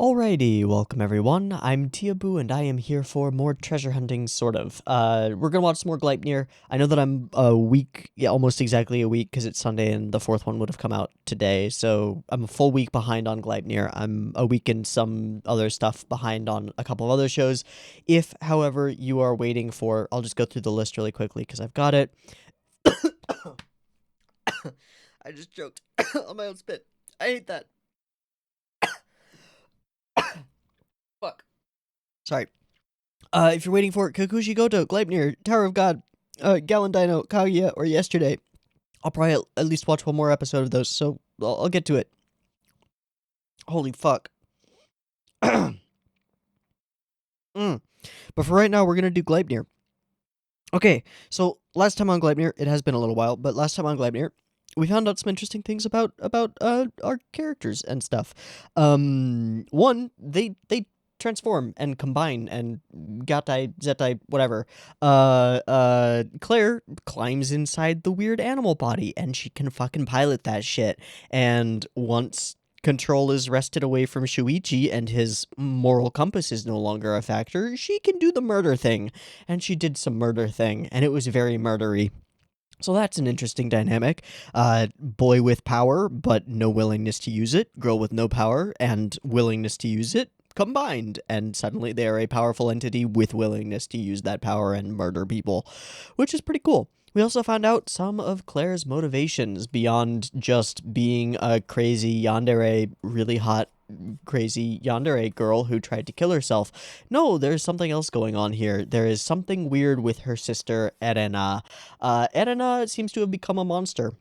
Alrighty, welcome everyone. I'm Teeaboo and I am here for more treasure hunting, sort of. We're gonna watch some more Gleipnir. I know that I'm a week, almost exactly a week, because it's Sunday and the fourth one would have come out today, so I'm a full week behind on Gleipnir. I'm a week and some other stuff behind on a couple of other shows. If, however, you are waiting for, I'll just go through the list really quickly because I've got it. I just choked on my own spit. I hate that. Fuck. Sorry. If you're waiting for Kakushi Goto, Gleipnir, Tower of God, Galendino, Kaguya, or Yesterday, I'll probably at least watch one more episode of those, so I'll get to it. Holy fuck. But for right now, we're gonna do Gleipnir. Okay, so last time on Gleipnir, it has been a little while, but last time on Gleipnir, we found out some interesting things about our characters and stuff. One, they transform and combine and gatai, zetai, whatever. Claire climbs inside the weird animal body and she can fucking pilot that shit. And once control is wrested away from Shuichi and his moral compass is no longer a factor, she can do the murder thing. And she did some murder thing, and it was very murdery. So that's an interesting dynamic. Boy with power, but no willingness to use it. Girl with no power and willingness to use it combined. And suddenly they are a powerful entity with willingness to use that power and murder people, which is pretty cool. We also found out some of Claire's motivations beyond just being a crazy yandere, really hot, crazy yandere girl who tried to kill herself. No, there's something else going on here. There is something weird with her sister, Erena. Erena seems to have become a monster.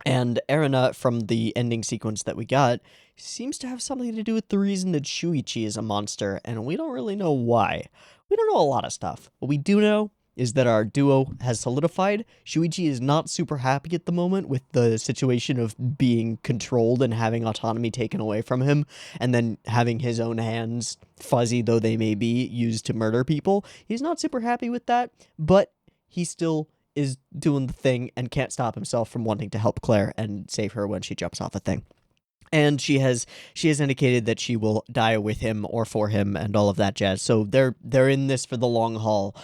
And Erena, from the ending sequence that we got, seems to have something to do with the reason that Shuichi is a monster, and we don't really know why. We don't know a lot of stuff. What we do know is that our duo has solidified. Shuichi is not super happy at the moment with the situation of being controlled and having autonomy taken away from him, and then having his own hands, fuzzy though they may be, used to murder people. He's not super happy with that, but he still is doing the thing and can't stop himself from wanting to help Claire and save her when she jumps off a thing. And she has indicated that she will die with him or for him and all of that jazz. So they're in this for the long haul.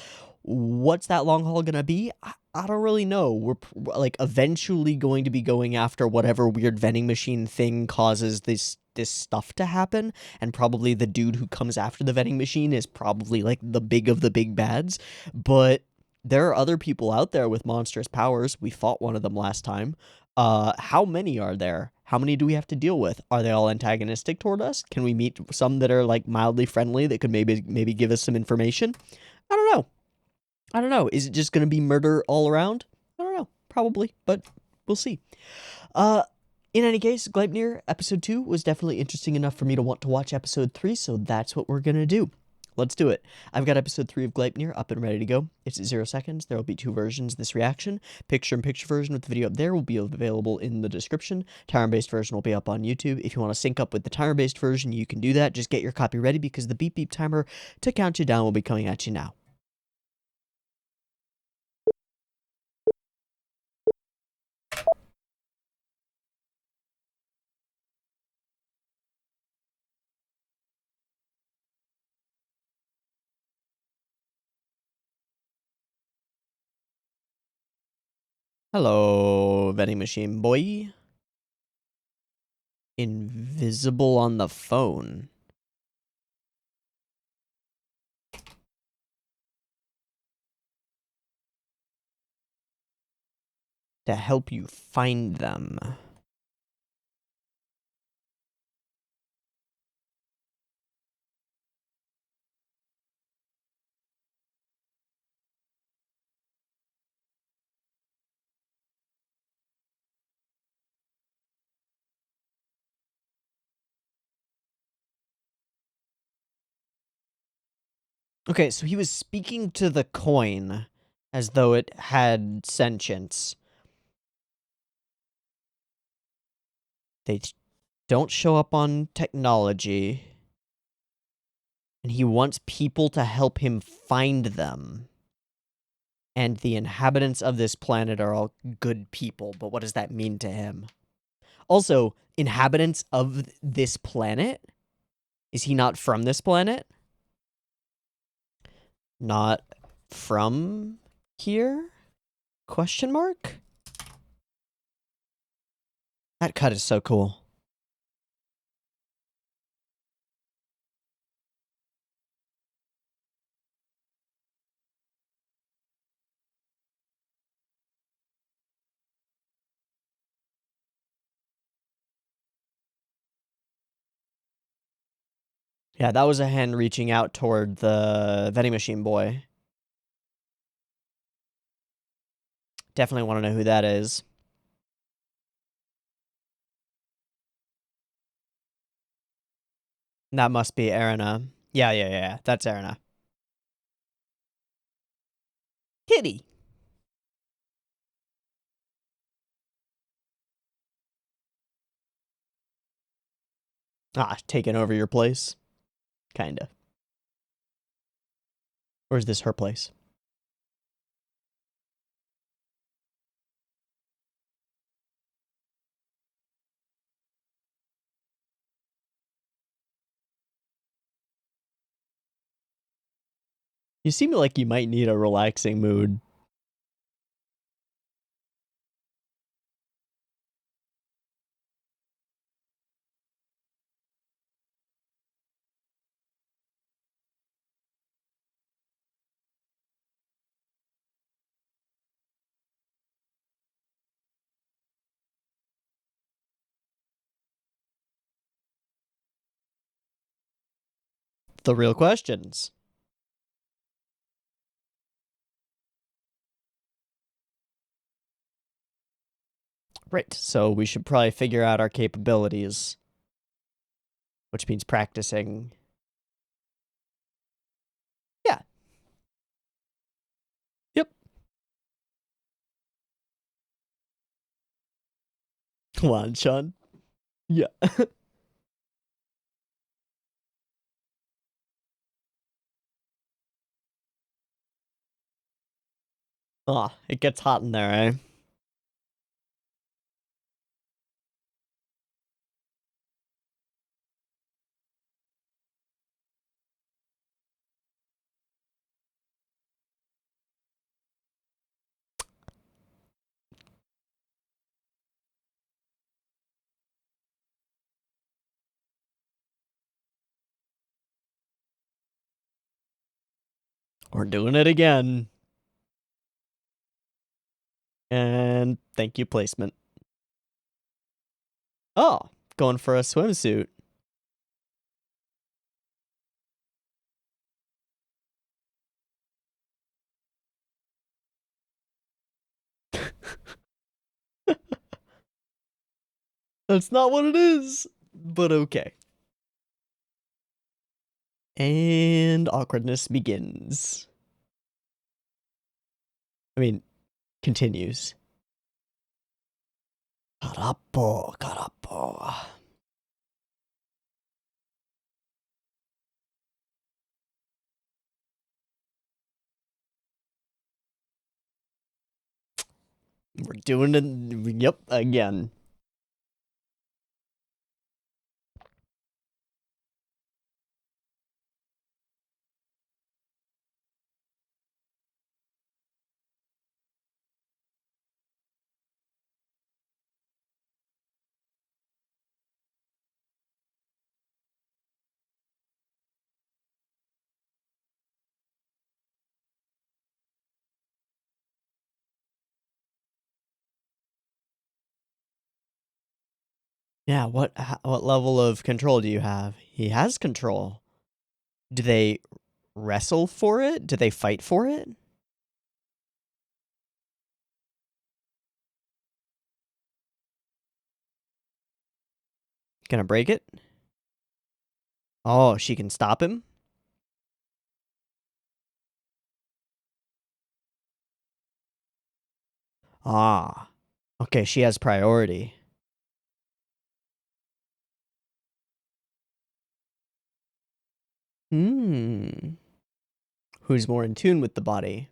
What's that long haul gonna be? I don't really know. We're like eventually going to be going after whatever weird vending machine thing causes this stuff to happen, and probably the dude who comes after the vending machine is probably like the big of the big bads. But there are other people out there with monstrous powers. We fought one of them last time. How many are there? How many do we have to deal with? Are they all antagonistic toward us? Can we meet some that are like mildly friendly that could maybe give us some information? I don't know. Is it just going to be murder all around? I don't know. Probably, but we'll see. In any case, Gleipnir episode 2 was definitely interesting enough for me to want to watch episode 3, so that's what we're going to do. Let's do it. I've got episode 3 of Gleipnir up and ready to go. It's at 0 seconds. There will be 2 versions of this reaction. Picture-in-picture version with the video up there will be available in the description. Timer-based version will be up on YouTube. If you want to sync up with the timer-based version, you can do that. Just get your copy ready because the beep beep timer to count you down will be coming at you now. Hello, vending machine boy. Invisible on the phone. To help you find them. Okay, so he was speaking to the coin as though it had sentience. They don't show up on technology. And he wants people to help him find them. And the inhabitants of this planet are all good people, but what does that mean to him? Also, inhabitants of this planet? Is he not from this planet? Not from here? Question mark? That cut is so cool. Yeah, that was a hand reaching out toward the vending machine boy. Definitely want to know who that is. That must be Erina. Yeah. That's Erina. Kitty. Ah, taking over your place? Kinda. Or is this her place? You seem like you might need a relaxing mood. The real questions. Right, so we should probably figure out our capabilities. Which means practicing. Yeah. Yep. Come on, Sean. Yeah. Ah, it gets hot in there, eh? We're doing it again. And thank you, placement. Oh, going for a swimsuit. That's not what it is, but okay. And awkwardness begins. I mean, continues. Carapo. We're doing it, yep, again. Yeah, what level of control do you have? He has control. Do they wrestle for it? Do they fight for it? Gonna break it? Oh, she can stop him? Ah. Okay, she has priority. Hmm. Who's more in tune with the body?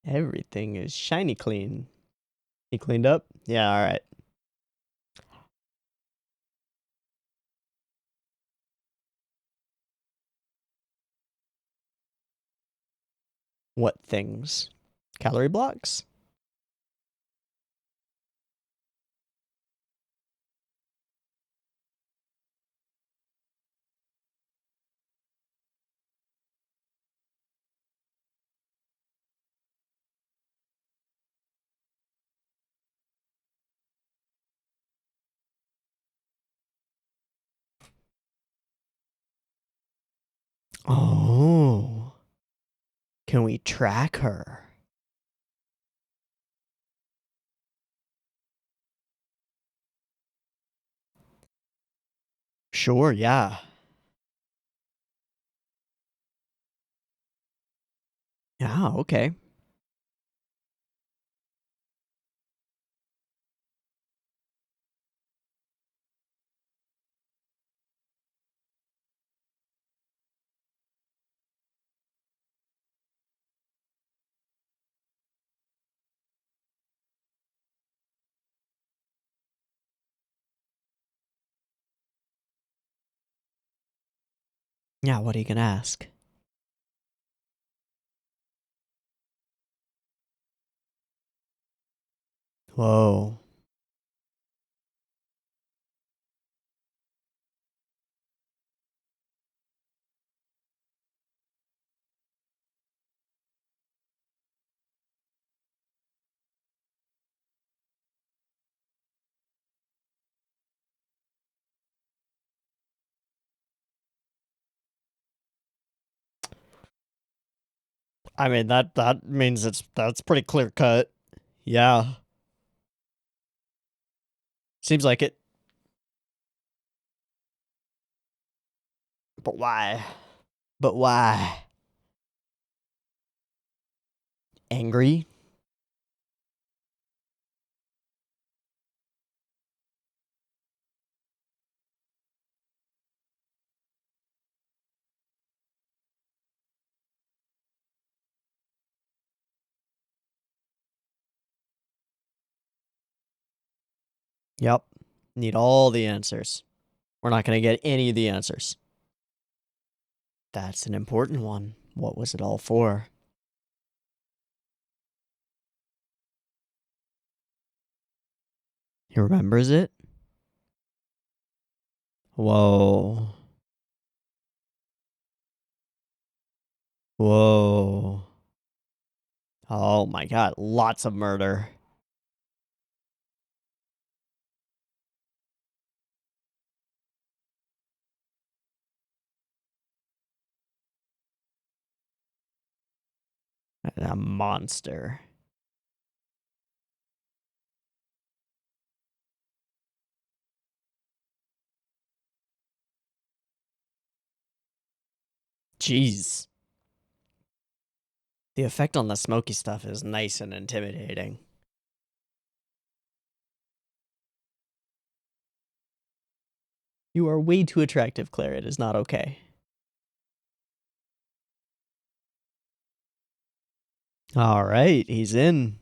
Everything is shiny clean. He cleaned up? Yeah, alright. What things? Calorie blocks? Oh. Can we track her? Sure, yeah. Yeah, okay. Yeah, what are you gonna ask? Whoa. I mean, that means that's pretty clear cut. Yeah. Seems like it. But why? But why? Angry? Yep. Need all the answers. We're not gonna get any of the answers. That's an important one. What was it all for? He remembers it? Whoa. Whoa. Oh my god, lots of murder. A monster. Jeez. The effect on the smoky stuff is nice and intimidating. You are way too attractive, Claire. It is not okay. All right, he's in.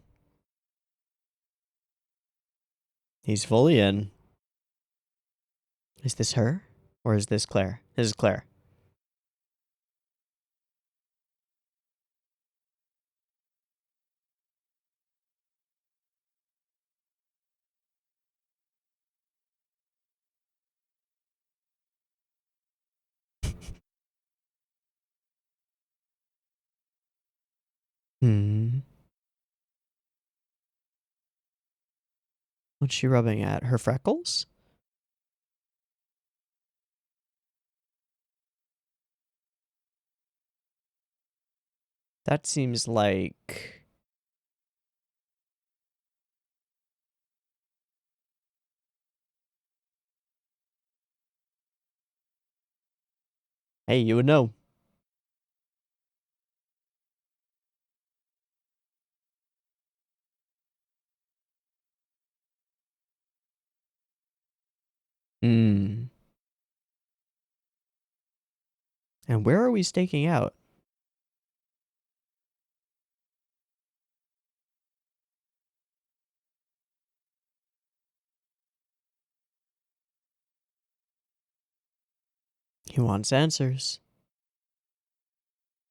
He's fully in. Is this her? Or is this Claire? This is Claire. Hmm. What's she rubbing at? Her freckles? That seems like... Hey, you would know. Hmm. And where are we staking out? He wants answers.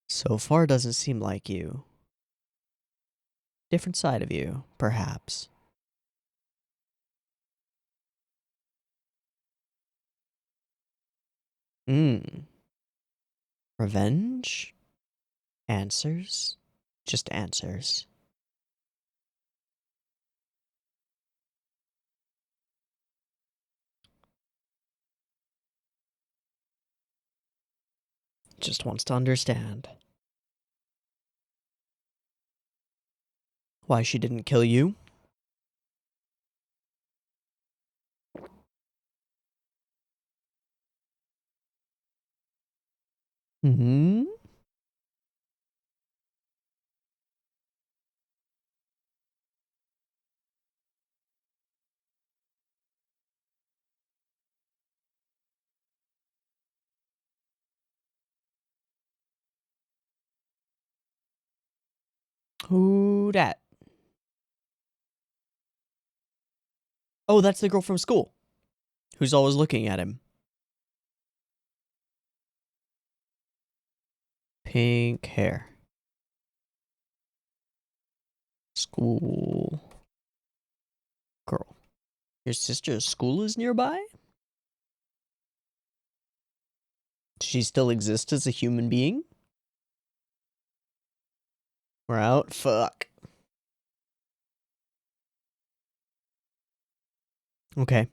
So far doesn't seem like you. Different side of you, perhaps. Revenge? Answers? Just answers. Just wants to understand. Why she didn't kill you? Hmm? Who dat? Oh, that's the girl from school. Who's always looking at him. Pink hair. School. Girl. Your sister's school is nearby? Does she still exist as a human being? We're out? Fuck. Okay.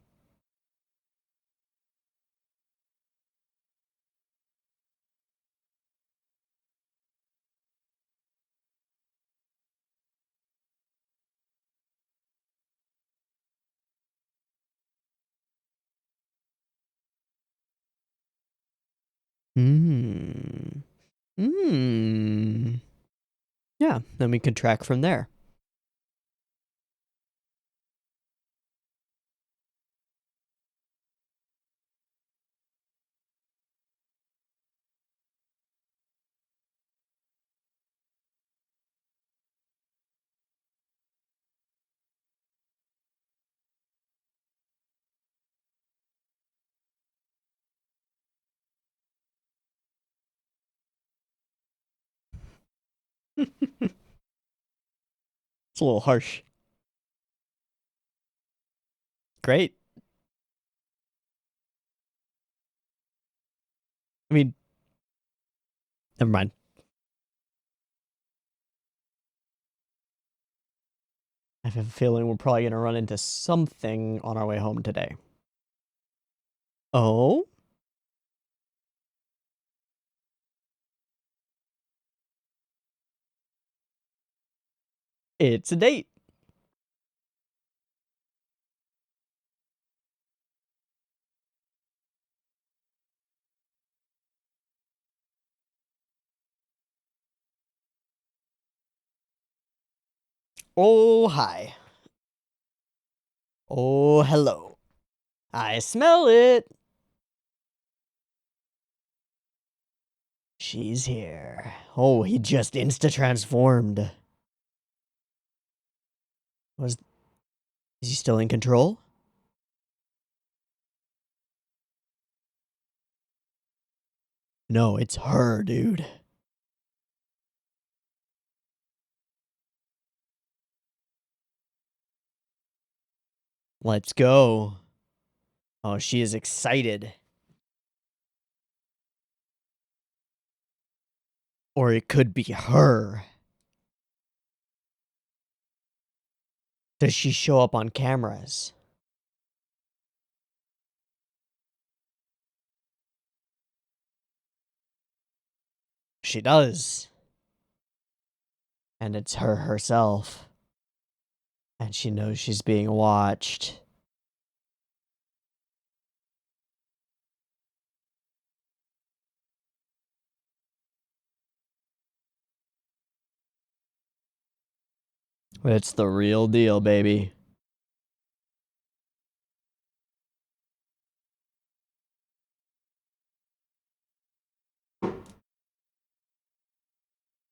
Yeah, then we can track from there. It's a little harsh. Great. I mean, never mind. I have a feeling we're probably going to run into something on our way home today. Oh? It's a date. Oh, hi. Oh, hello. I smell it. She's here. Oh, he just insta-transformed. Is he still in control? No, it's her, dude. Let's go. Oh, she is excited. Or it could be her. Does she show up on cameras? She does. And it's her herself. And she knows she's being watched. It's the real deal, baby.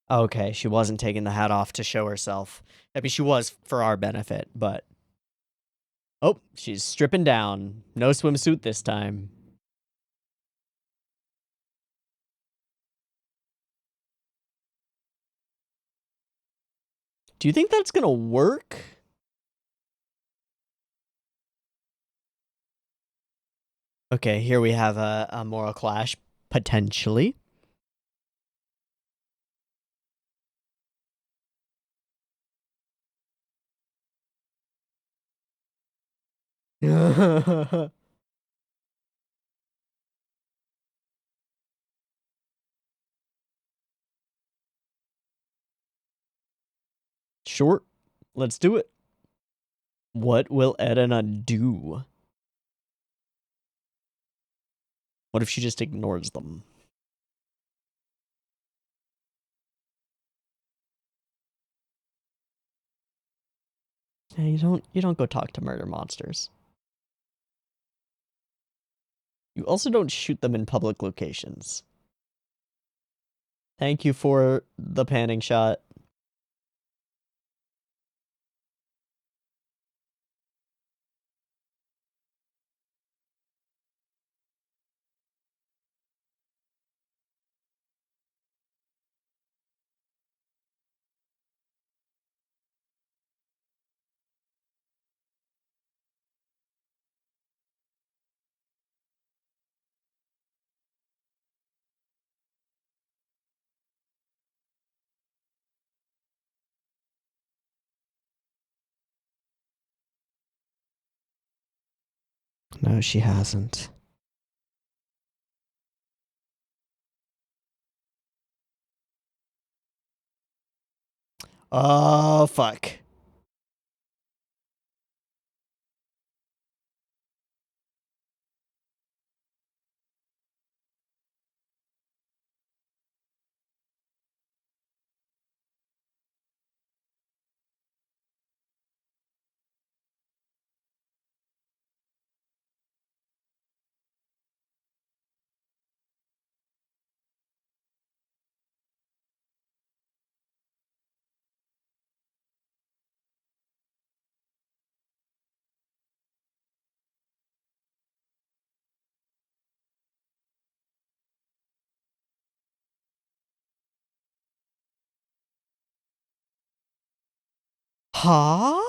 Okay, she wasn't taking the hat off to show herself. I mean, she was for our benefit, but... Oh, she's stripping down. No swimsuit this time. Do you think that's gonna work? Okay, here we have a moral clash, potentially. Sure, let's do it. What will Edna do? What if she just ignores them? Yeah, you don't go talk to murder monsters. You also don't shoot them in public locations. Thank you for the panning shot. No, she hasn't. Oh, fuck. Huh?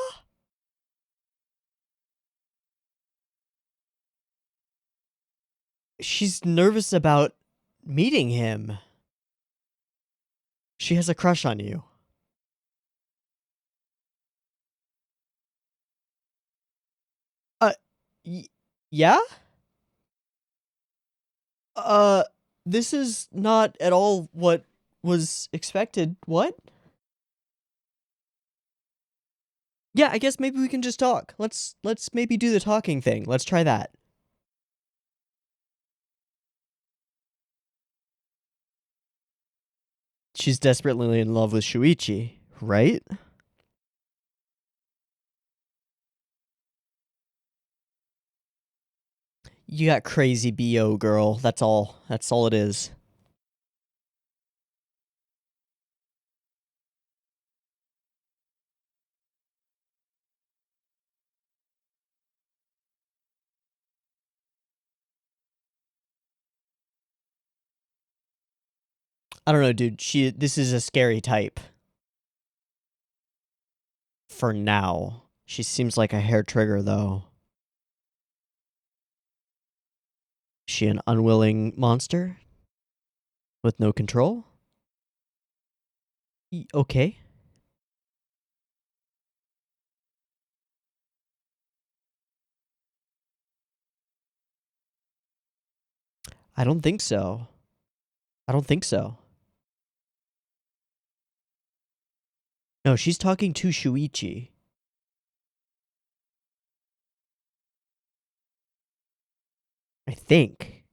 She's nervous about meeting him. She has a crush on you. Uh, yeah? Uh, this is not at all what was expected. What? Yeah, I guess maybe we can just talk. Let's maybe do the talking thing. Let's try that. She's desperately in love with Shuichi, right? You got crazy BO, girl. That's all. That's all it is. I don't know, dude. This is a scary type. For now. She seems like a hair trigger, though. She an unwilling monster? With no control? Okay. I don't think so. I don't think so. No, she's talking to Shuichi. I think.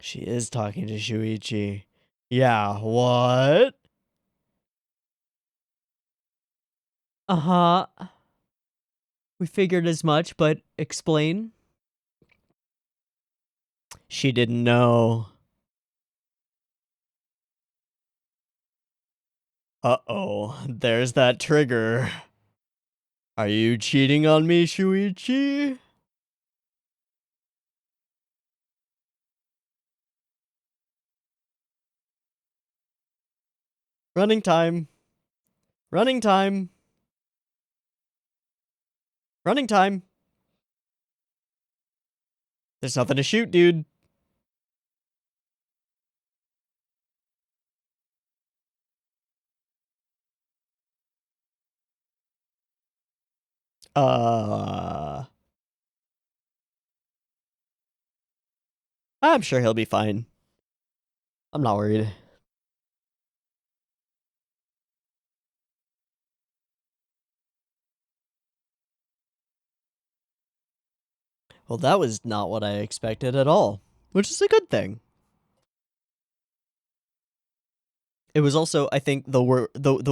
She is talking to Shuichi. Yeah, what? Uh-huh. We figured as much, but explain. She didn't know. Uh-oh, there's that trigger. Are you cheating on me, Shuichi? Running time. Running time. Running time. There's nothing to shoot, dude. I'm sure he'll be fine. I'm not worried. Well, that was not what I expected at all, which is a good thing. It was also, I think, the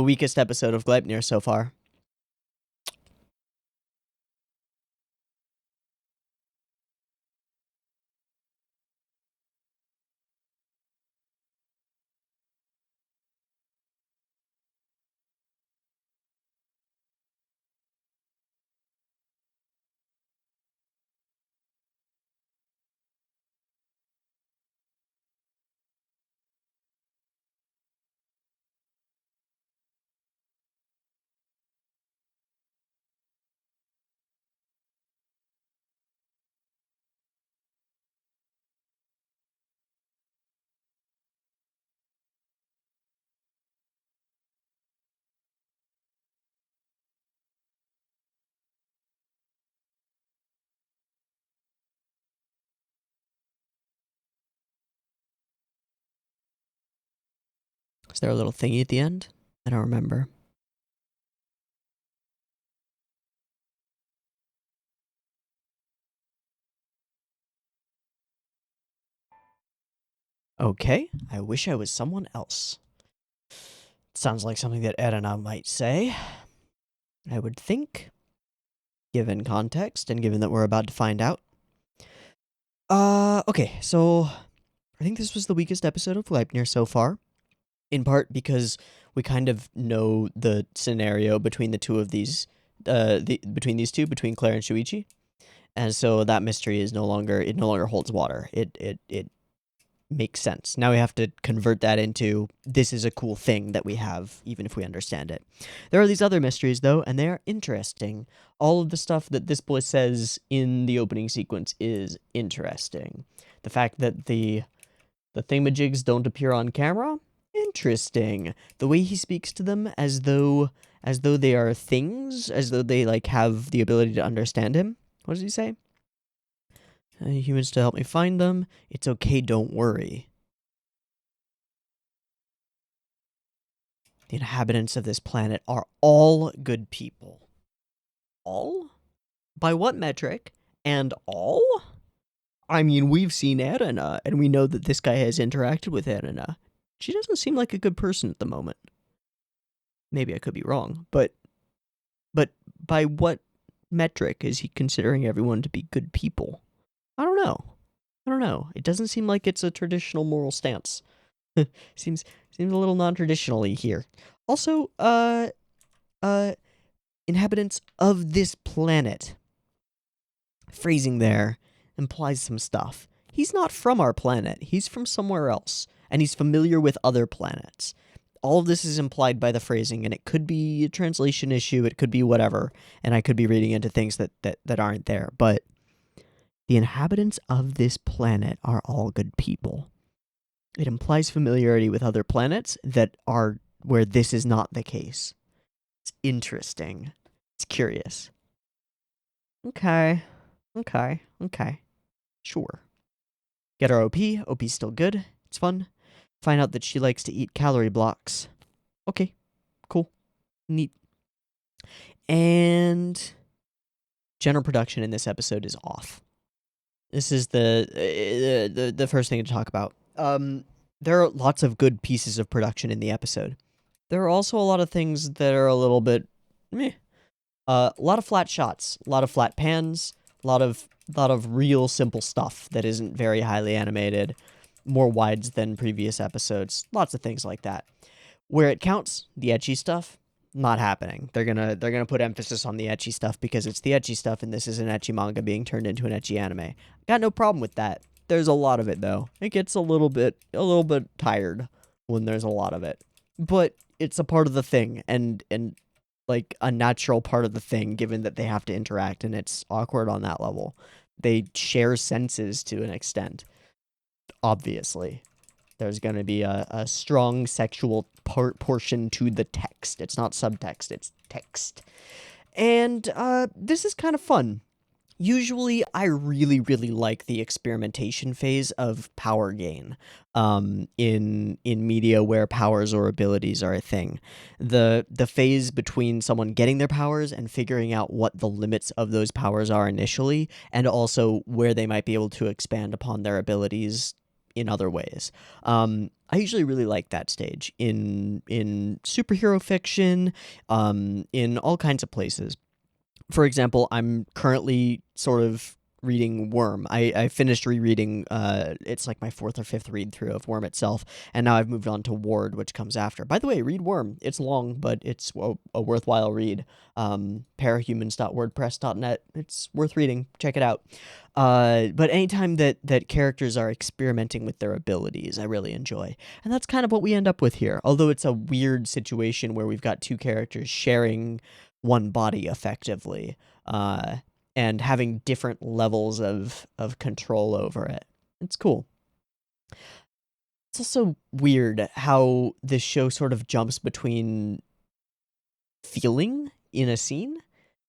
weakest episode of Gleipnir so far. Is there a little thingy at the end? I don't remember. Okay, I wish I was someone else. Sounds like something that Erina might say. I would think, given context and given that we're about to find out. Okay, so I think this was the weakest episode of Gleipnir so far, in part because we kind of know the scenario between the two of these, between Claire and Shuichi, and so that mystery is no longer holds water. It makes sense. Now we have to convert that into, this is a cool thing that we have, even if we understand it. There are these other mysteries, though, and they are interesting. All of the stuff that this boy says in the opening sequence is interesting. The fact that the thingamajigs don't appear on camera, interesting. The way he speaks to them as though they are things, as though they like have the ability to understand him. What does he say? Humans to help me find them. It's okay, don't worry. The inhabitants of this planet are all good people. All? By what metric? And all? I mean, we've seen Erina, and we know that this guy has interacted with Erina. She doesn't seem like a good person at the moment. Maybe I could be wrong, but by what metric is he considering everyone to be good people? I don't know. It doesn't seem like it's a traditional moral stance. seems a little non-traditionally here. Also, inhabitants of this planet. Phrasing there implies some stuff. He's not from our planet. He's from somewhere else, and he's familiar with other planets. All of this is implied by the phrasing, and it could be a translation issue, it could be whatever, and I could be reading into things that aren't there, but the inhabitants of this planet are all good people. It implies familiarity with other planets that are where this is not the case. It's interesting. It's curious. Okay. Sure. Get our OP. OP's still good. It's fun. Find out that she likes to eat calorie blocks. Okay. Cool. Neat. And general production in this episode is off. This is the first thing to talk about. There are lots of good pieces of production in the episode. There are also a lot of things that are a little bit meh. A lot of flat shots, a lot of flat pans, a lot of real simple stuff that isn't very highly animated, more wides than previous episodes, lots of things like that. Where it counts, the ecchi stuff, not happening. They're gonna put emphasis on the ecchi stuff because it's the ecchi stuff, and this is an ecchi manga being turned into an ecchi anime. Got no problem with that. There's a lot of it though. It gets a little bit tired when there's a lot of it. but it's a part of the thing, and like a natural part of the thing, given that they have to interact, and it's awkward on that level. They share senses to an extent. Obviously, there's going to be a strong sexual portion to the text. It's not subtext, it's text. And this is kind of fun. Usually, I really, really like the experimentation phase of power gain in media where powers or abilities are a thing. The phase between someone getting their powers and figuring out what the limits of those powers are initially, and also where they might be able to expand upon their abilities in other ways. I usually really like that stage in superhero fiction, in all kinds of places. For example, I'm currently sort of reading Worm. I finished rereading, it's like my fourth or fifth read through of Worm itself, and now I've moved on to Ward, which comes after. By the way, read Worm. It's long, but it's a worthwhile read. Parahumans.wordpress.net. It's worth reading. Check it out. But anytime that characters are experimenting with their abilities, I really enjoy. And that's kind of what we end up with here. Although it's a weird situation where we've got two characters sharing one body effectively, and having different levels of control over it. It's cool. It's also weird how this show sort of jumps between feeling in a scene.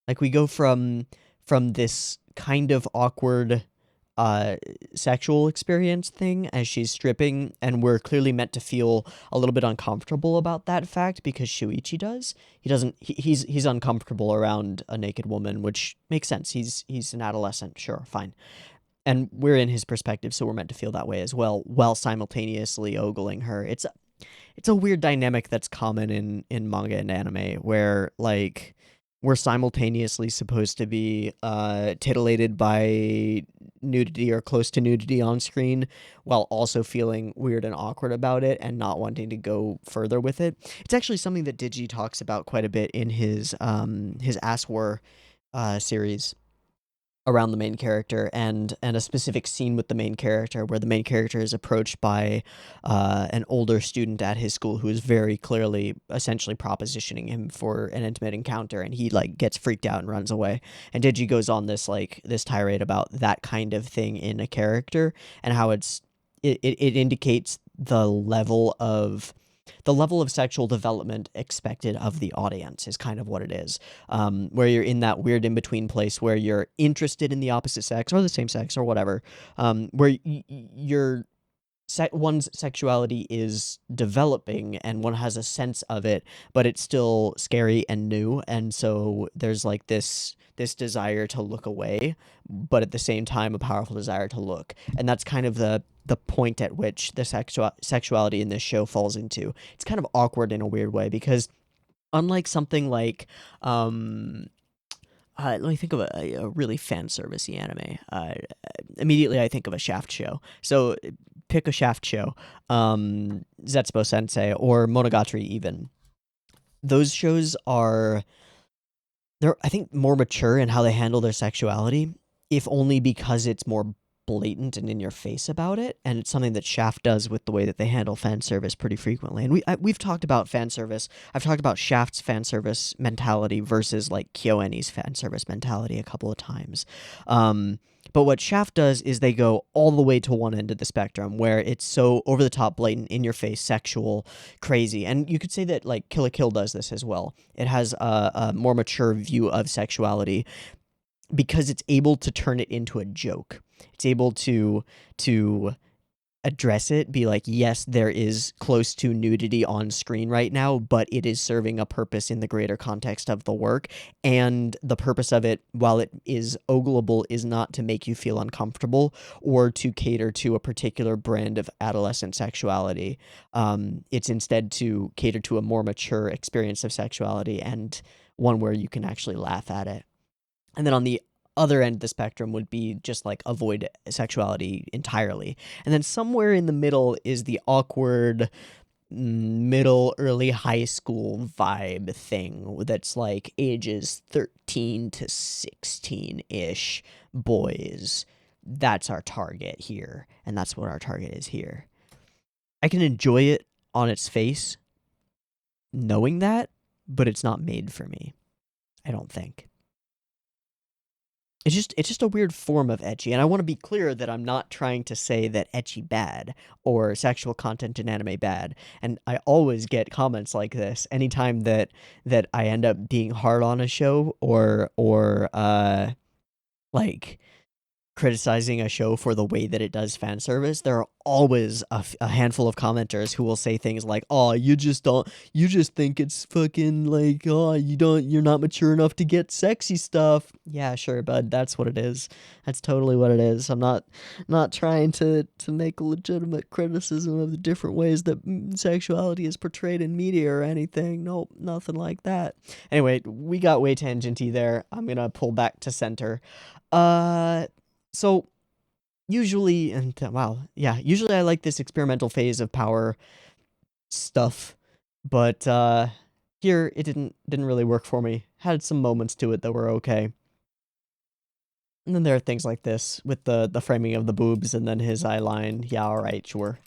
Like we go from this kind of awkward sexual experience thing as she's stripping, and we're clearly meant to feel a little bit uncomfortable about that fact because Shuichi does. He doesn't. He's uncomfortable around a naked woman, which makes sense. He's an adolescent, sure, fine. And we're in his perspective, so we're meant to feel that way as well, while simultaneously ogling her. It's a weird dynamic that's common in manga and anime, where like we're simultaneously supposed to be titillated by nudity or close to nudity on screen, while also feeling weird and awkward about it and not wanting to go further with it. It's actually something that Digi talks about quite a bit in his Ass War series around the main character, and a specific scene with the main character where the main character is approached by an older student at his school who is very clearly essentially propositioning him for an intimate encounter, and he like gets freaked out and runs away. And Digi goes on this tirade about that kind of thing in a character, and how it indicates the level of sexual development expected of the audience is kind of what it is, where you're in that weird in-between place where you're interested in the opposite sex or the same sex or whatever, where one's sexuality is developing and one has a sense of it, but it's still scary and new, and so there's like this desire to look away, but at the same time a powerful desire to look, and that's kind of the point at which the sexuality in this show falls into. It's kind of awkward in a weird way because unlike something like let me think of a really fan servicey anime. Immediately I think of a Shaft show. So pick a Shaft show, Zetsubo Sensei or Monogatari even. Those shows they're I think more mature in how they handle their sexuality, if only because it's more blatant and in your face about it, and it's something that Shaft does with the way that they handle fan service pretty frequently. And we've talked about fan service. I've talked about Shaft's fan service mentality versus like KyoAni's fan service mentality a couple of times. But what Shaft does is they go all the way to one end of the spectrum where it's so over the top, blatant, in your face, sexual, crazy. And you could say that like Kill la Kill does this as well. It has a more mature view of sexuality because it's able to turn it into a joke. It's able to address it, be like, yes, there is close to nudity on screen right now, but it is serving a purpose in the greater context of the work. And the purpose of it, while it is ogleable, is not to make you feel uncomfortable or to cater to a particular brand of adolescent sexuality. It's instead to cater to a more mature experience of sexuality, and one where you can actually laugh at it. And then on the other end of the spectrum would be just like avoid sexuality entirely. And then somewhere in the middle is the awkward middle, early high school vibe thing that's like ages 13 to 16-ish boys. That's our target here, and that's what our target is here. I can enjoy it on its face, knowing that, but it's not made for me. I don't think. It's just a weird form of ecchi, and I want to be clear that I'm not trying to say that ecchi bad or sexual content in anime bad. And I always get comments like this anytime that I end up being hard on a show or like criticizing a show for the way that it does fan service. There are always a handful of commenters who will say things like, "Oh, you just think it's fucking like, oh, you're not mature enough to get sexy stuff." Yeah, sure, bud, that's what it is. That's totally what it is. I'm not trying to make a legitimate criticism of the different ways that sexuality is portrayed in media or anything. Nope, nothing like that. Anyway, we got way tangenty there. I'm gonna pull back to center. So usually, and usually I like this experimental phase of power stuff, but here it didn't really work for me. Had some moments to it that were okay. And then there are things like this with the framing of the boobs and then his eye line. Yeah, all right, sure.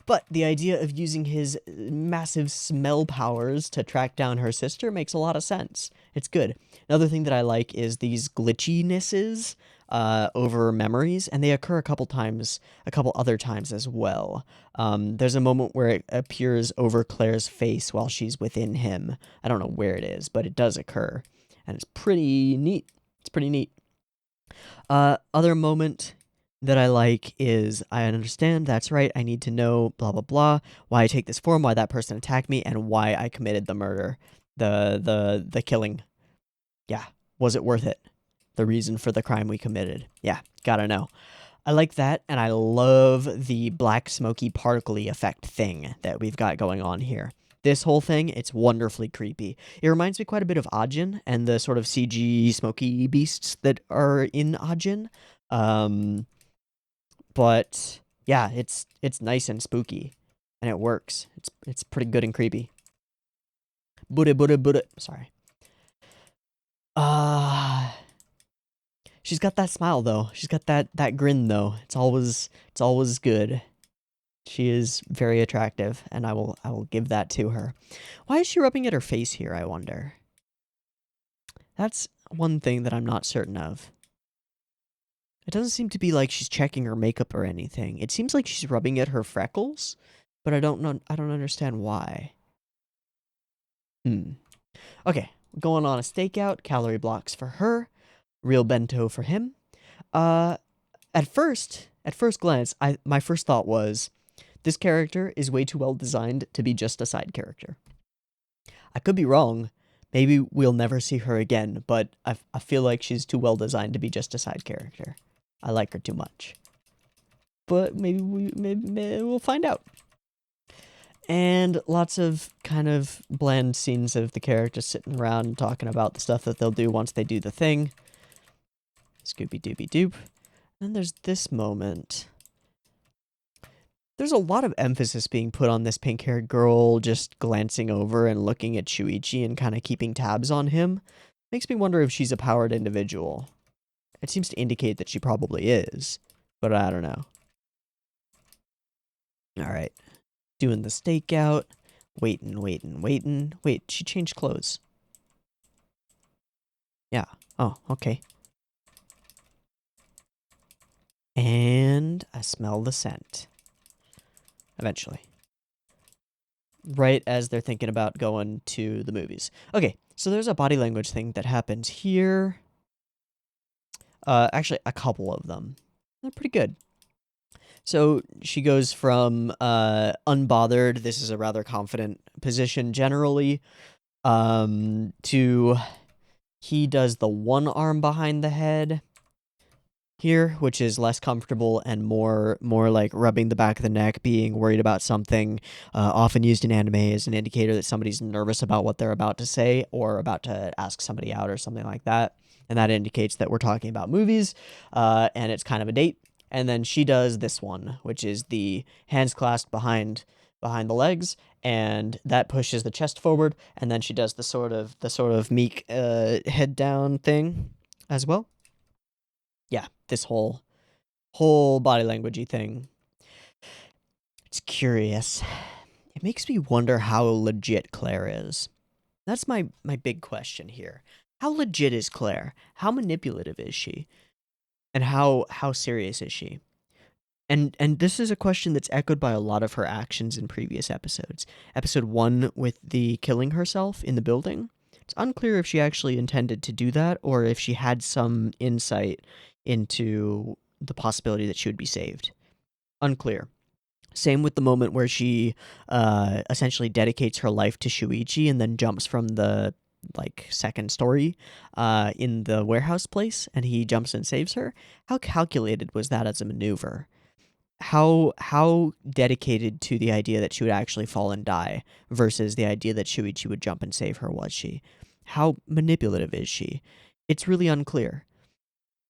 But the idea of using his massive smell powers to track down her sister makes a lot of sense. It's good. Another thing that I like is these glitchinesses over memories, and they occur a couple other times as well. There's a moment where it appears over Claire's face while she's within him. I don't know where it is, but it does occur, and it's pretty neat. It's pretty neat. Other moment that I like is, I understand, that's right, I need to know blah blah blah, why I take this form, why that person attacked me, and why I committed the murder. The killing. Yeah. Was it worth it? The reason for the crime we committed. Yeah, gotta know. I like that, and I love the black smoky particle-y effect thing that we've got going on here. This whole thing, it's wonderfully creepy. It reminds me quite a bit of Ajin and the sort of CG smoky beasts that are in Ajin. But yeah, it's nice and spooky, and it works. It's pretty good and creepy. Buddha. Sorry. She's got that smile though. She's got that grin though. It's always good. She is very attractive, and I will give that to her. Why is she rubbing at her face here, I wonder? That's one thing that I'm not certain of. It doesn't seem to be like she's checking her makeup or anything. It seems like she's rubbing at her freckles, but I don't understand why. Okay, going on a stakeout, calorie blocks for her, real bento for him. At first glance, my first thought was, this character is way too well designed to be just a side character. I could be wrong. Maybe we'll never see her again, but I feel like she's too well designed to be just a side character. I like her too much. But maybe we'll find out. And lots of kind of bland scenes of the characters sitting around and talking about the stuff that they'll do once they do the thing. Scooby-Dooby-Doop. And there's this moment. There's a lot of emphasis being put on this pink-haired girl just glancing over and looking at Shuichi and kind of keeping tabs on him. Makes me wonder if she's a powered individual. It seems to indicate that she probably is, but I don't know. Alright. Doing the stakeout. Waiting. Wait, she changed clothes. Yeah. Oh, okay. And I smell the scent. Eventually. Right as they're thinking about going to the movies. Okay, so there's a body language thing that happens here. Actually, a couple of them. They're pretty good. So she goes from unbothered, this is a rather confident position generally, to he does the one arm behind the head here, which is less comfortable and more like rubbing the back of the neck, being worried about something, often used in anime as an indicator that somebody's nervous about what they're about to say or about to ask somebody out or something like that. And that indicates that we're talking about movies, and it's kind of a date. And then she does this one, which is the hands clasped behind the legs, and that pushes the chest forward. And then she does the sort of meek head down thing as well. Yeah, this whole body languagey thing. It's curious. It makes me wonder how legit Claire is. That's my big question here. How legit is Claire? How manipulative is she? And how serious is she? And this is a question that's echoed by a lot of her actions in previous episodes. Episode 1 with the killing herself in the building. It's unclear if she actually intended to do that or if she had some insight into the possibility that she would be saved. Unclear. Same with the moment where she essentially dedicates her life to Shuichi and then jumps from the second story in the warehouse place, and he jumps and saves her. How calculated was that as a maneuver? How dedicated to the idea that she would actually fall and die versus the idea that Shuichi would jump and save her was she? How manipulative is she? It's really unclear.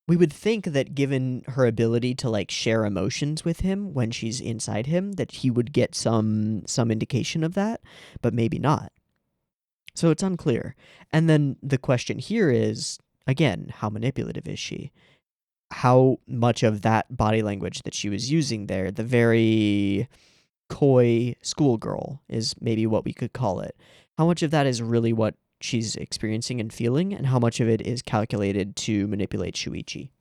We would think that given her ability to share emotions with him when she's inside him, that he would get some indication of that, but maybe not. So it's unclear. And then the question here is, again, how manipulative is she? How much of that body language that she was using there, the very coy schoolgirl is maybe what we could call it, how much of that is really what she's experiencing and feeling, and how much of it is calculated to manipulate Shuichi?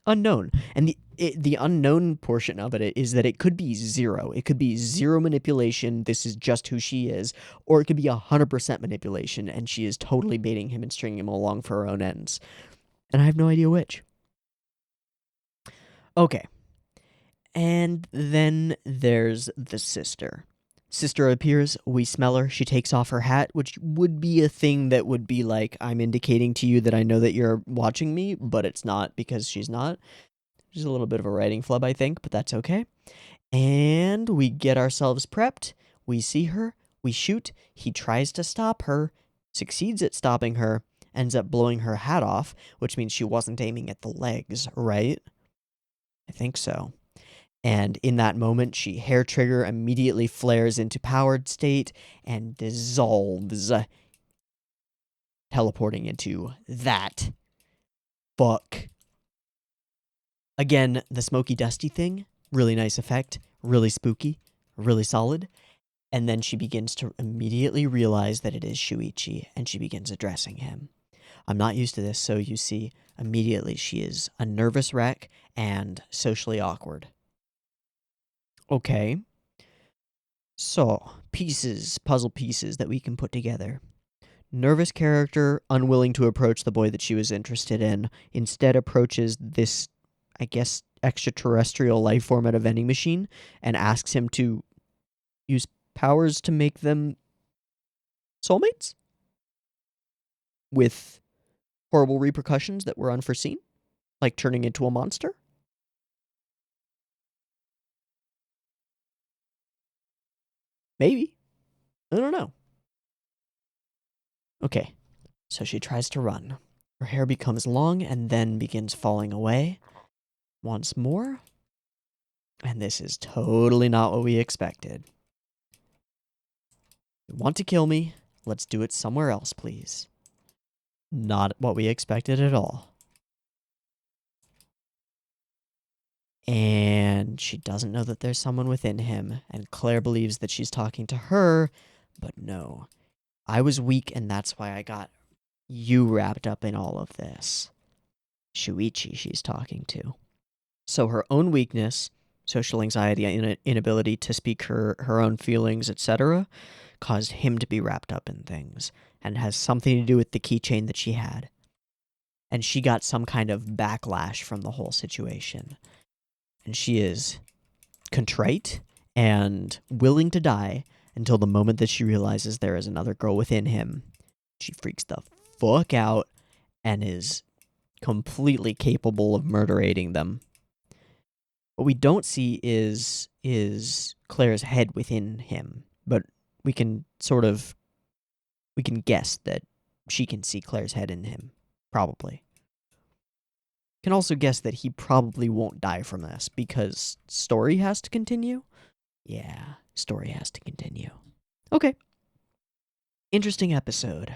Unknown. And the unknown portion of it is that it could be zero. It could be zero manipulation, this is just who she is, or it could be 100% manipulation, and she is totally baiting him and stringing him along for her own ends. And I have no idea which. Okay. And then there's the sister. Sister appears, we smell her, she takes off her hat, which would be a thing that would be like, I'm indicating to you that I know that you're watching me, but it's not because she's not. There's a little bit of a writing flub, I think, but that's okay. And we get ourselves prepped, we see her, we shoot, he tries to stop her, succeeds at stopping her, ends up blowing her hat off, which means she wasn't aiming at the legs, right? I think so. And in that moment, she hair trigger immediately flares into powered state and dissolves, teleporting into that fuck. Again, the smoky dusty thing, really nice effect, really spooky, really solid. And then she begins to immediately realize that it is Shuichi, and she begins addressing him. I'm not used to this, so you see, immediately she is a nervous wreck and socially awkward. Okay. So, puzzle pieces that we can put together. Nervous character, unwilling to approach the boy that she was interested in, instead approaches this, I guess, extraterrestrial life form at a vending machine and asks him to use powers to make them soulmates? With horrible repercussions that were unforeseen? Like turning into a monster? Maybe. I don't know. Okay, so she tries to run. Her hair becomes long and then begins falling away once more. And this is totally not what we expected. You want to kill me? Let's do it somewhere else, please. Not what we expected at all. And she doesn't know that there's someone within him, and Claire believes that she's talking to her, but no. I was weak, and that's why I got you wrapped up in all of this. Shuichi she's talking to. So her own weakness, social anxiety, inability to speak her own feelings, etc., caused him to be wrapped up in things, and has something to do with the keychain that she had. And she got some kind of backlash from the whole situation. And she is contrite and willing to die until the moment that she realizes there is another girl within him. She freaks the fuck out and is completely capable of murderating them. What we don't see is Claire's head within him, but we can guess that she can see Claire's head in him, probably. Can also guess that he probably won't die from this because story has to continue. Yeah, story has to continue. Okay. Interesting episode.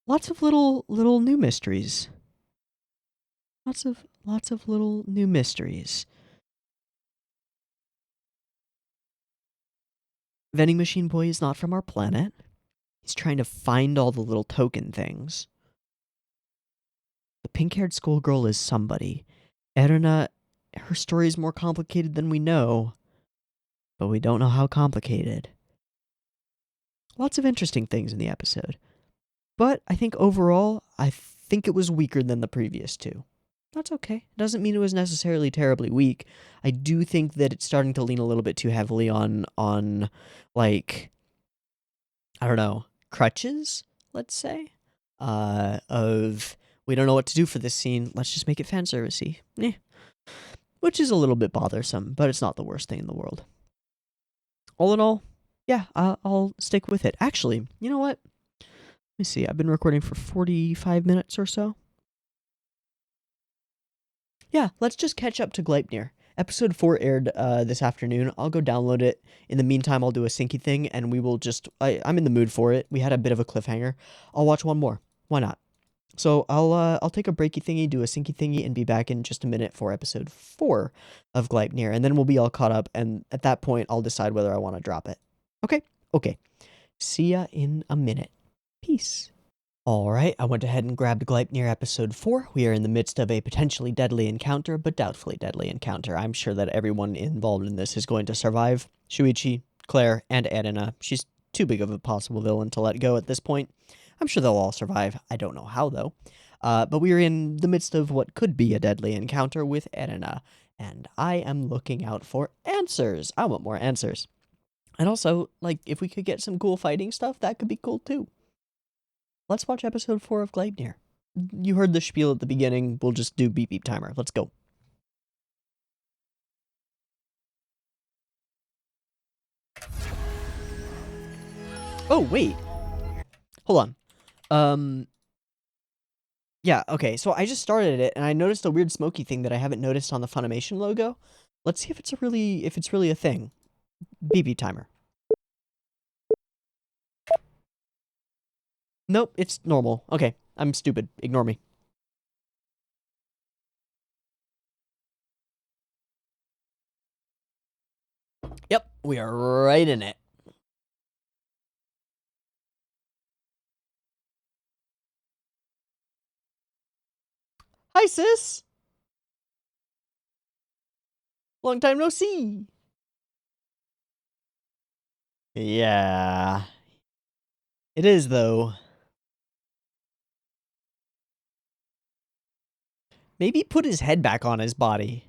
Lots of little new mysteries. Lots of little new mysteries. Vending machine boy is not from our planet. He's trying to find all the little token things. The pink-haired schoolgirl is somebody. Erina, her story is more complicated than we know, but we don't know how complicated. Lots of interesting things in the episode. But I think overall, I think it was weaker than the previous two. That's okay. Doesn't mean it was necessarily terribly weak. I do think that it's starting to lean a little bit too heavily on like, I don't know, crutches, let's say. Of, we don't know what to do for this scene, let's just make it fan servicey. Which is a little bit bothersome, but it's not the worst thing in the world. All in all, yeah, I'll stick with it. Actually, you know what? Let me see. I've been recording for 45 minutes or so. Yeah, let's just catch up to Gleipnir. Episode 4 aired this afternoon. I'll go download it. In the meantime, I'll do a syncy thing, and we will just... I'm in the mood for it. We had a bit of a cliffhanger. I'll watch one more. Why not? So I'll take a breaky thingy, do a syncy thingy, and be back in just a minute for episode 4 of Gleipnir, and then we'll be all caught up, and at that point, I'll decide whether I want to drop it. Okay? Okay. See ya in a minute. Peace. Alright, I went ahead and grabbed Gleipnir episode 4. We are in the midst of a potentially deadly encounter, but doubtfully deadly encounter. I'm sure that everyone involved in this is going to survive. Shuichi, Claire, and Erina. She's too big of a possible villain to let go at this point. I'm sure they'll all survive. I don't know how, though. But we are in the midst of what could be a deadly encounter with Erina, and I am looking out for answers. I want more answers. And also, like, if we could get some cool fighting stuff, that could be cool, too. Let's watch episode 4 of Gleipnir. You heard the spiel at the beginning. We'll just do beep beep timer. Let's go. Oh, wait. Hold on. Yeah, okay, so I just started it, and I noticed a weird smoky thing that I haven't noticed on the Funimation logo. Let's see if it's really a thing. Beep beep timer. Nope, it's normal. Okay, I'm stupid. Ignore me. Yep, we are right in it. Hi, sis! Long time no see! Yeah. It is, though. Maybe put his head back on his body.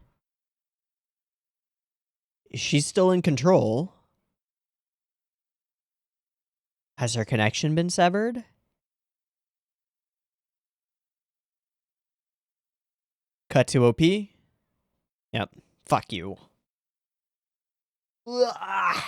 She's still in control. Has her connection been severed? Cut to OP? Yep. Fuck you. Ugh.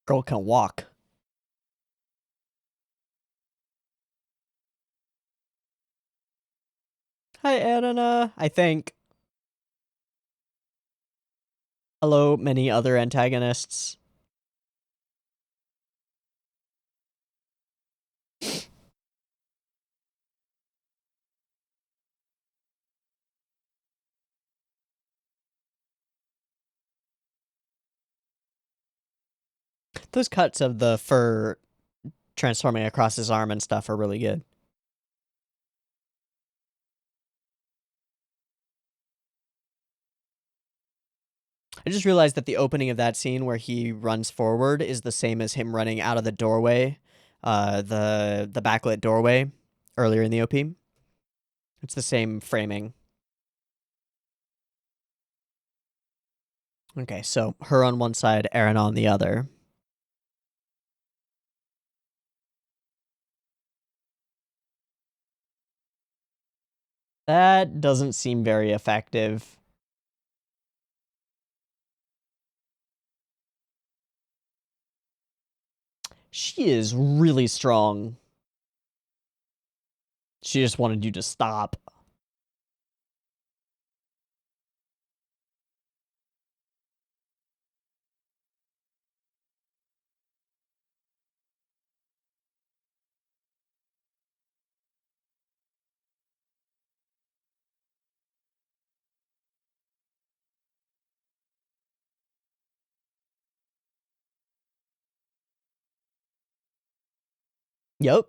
Girl can walk. Hi, Erina, I think. Hello, many other antagonists. Those cuts of the fur transforming across his arm and stuff are really good. I just realized that the opening of that scene where he runs forward is the same as him running out of the doorway, the backlit doorway earlier in the OP. It's the same framing. Okay, so her on one side, Eren on the other. That doesn't seem very effective. She is really strong. She just wanted you to stop. Yep.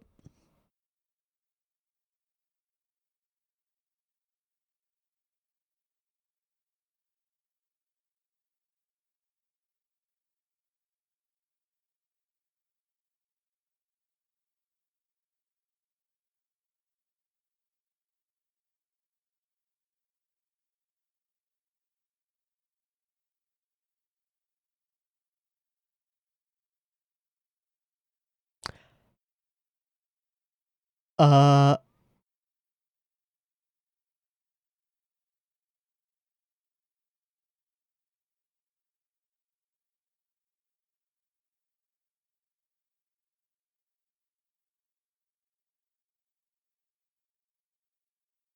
Uh,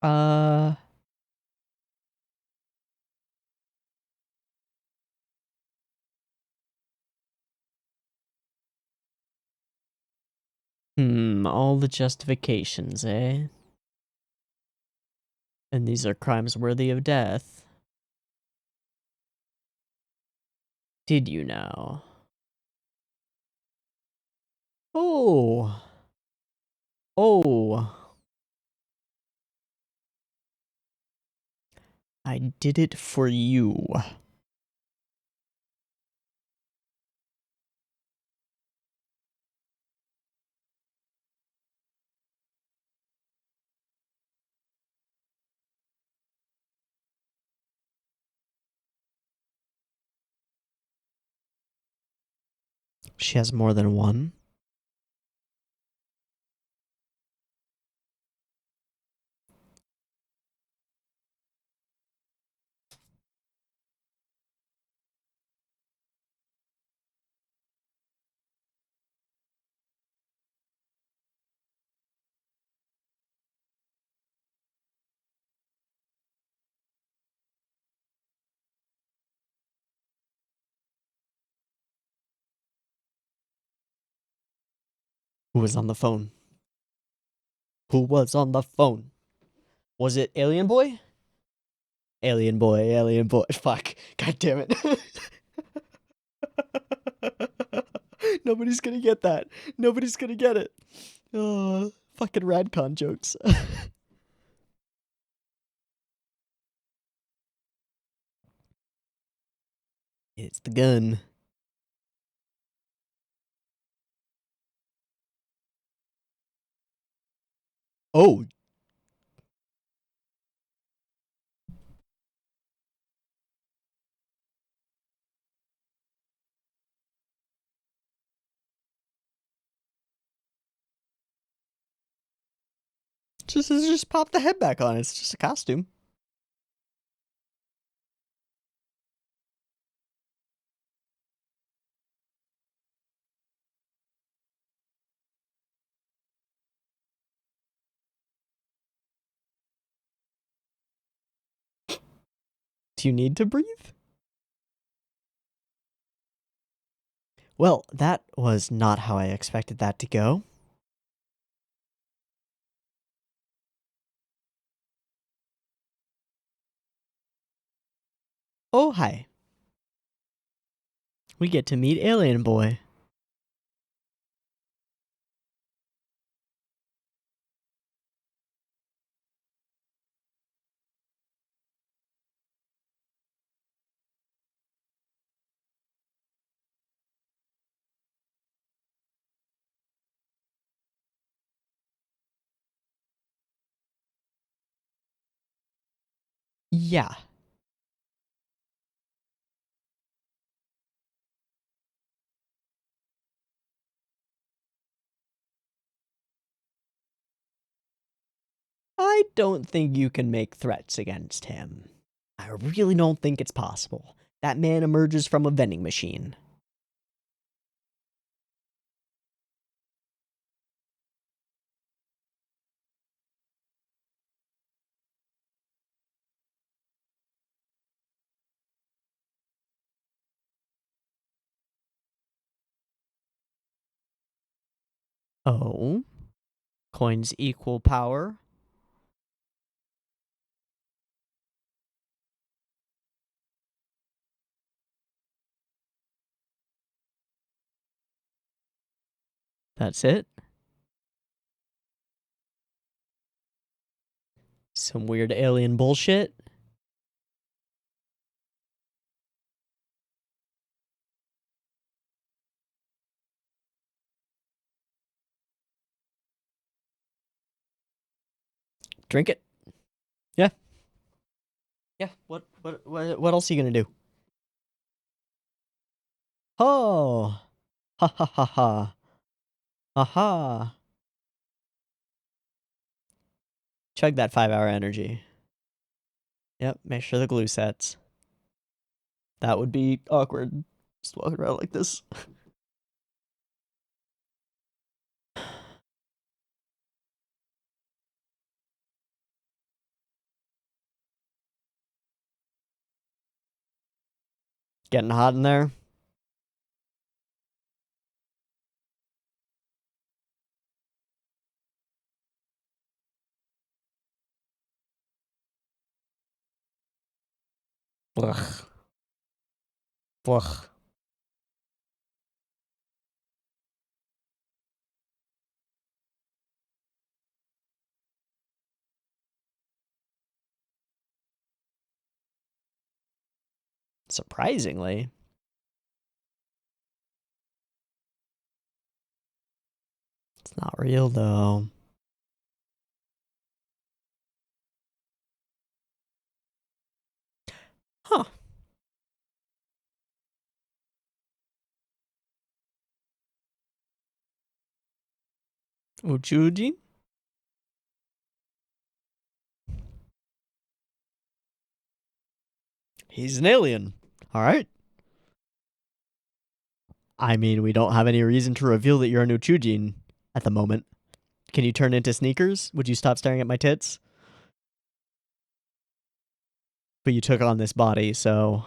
uh, all the justifications, eh? And these are crimes worthy of death. Did you know? Oh. Oh. I did it for you. She has more than one? Who was on the phone? Who was on the phone? Was it Alien Boy? Alien Boy, Alien Boy. Fuck. God damn it. Nobody's gonna get that. Nobody's gonna get it. Oh, fucking Radcon jokes. It's the gun. Oh. Just pop the head back on. It's just a costume. Do you need to breathe? Well, that was not how I expected that to go. Oh, hi. We get to meet Alien Boy. Yeah. I don't think you can make threats against him. I really don't think it's possible. That man emerges from a vending machine. Oh. Coins equal power. That's it. Some weird alien bullshit. Drink it. Yeah. Yeah. What else are you gonna do? Oh. Ha ha ha ha. Aha. Chug that 5-hour energy. Yep, make sure the glue sets. That would be awkward. Just walking around like this. Getting hot in there. Ugh. Ugh. Surprisingly. It's not real though. Huh. Uchuji? He's an alien. Alright. I mean, we don't have any reason to reveal that you're a Uchujin at the moment. Can you turn into sneakers? Would you stop staring at my tits? But you took on this body, so...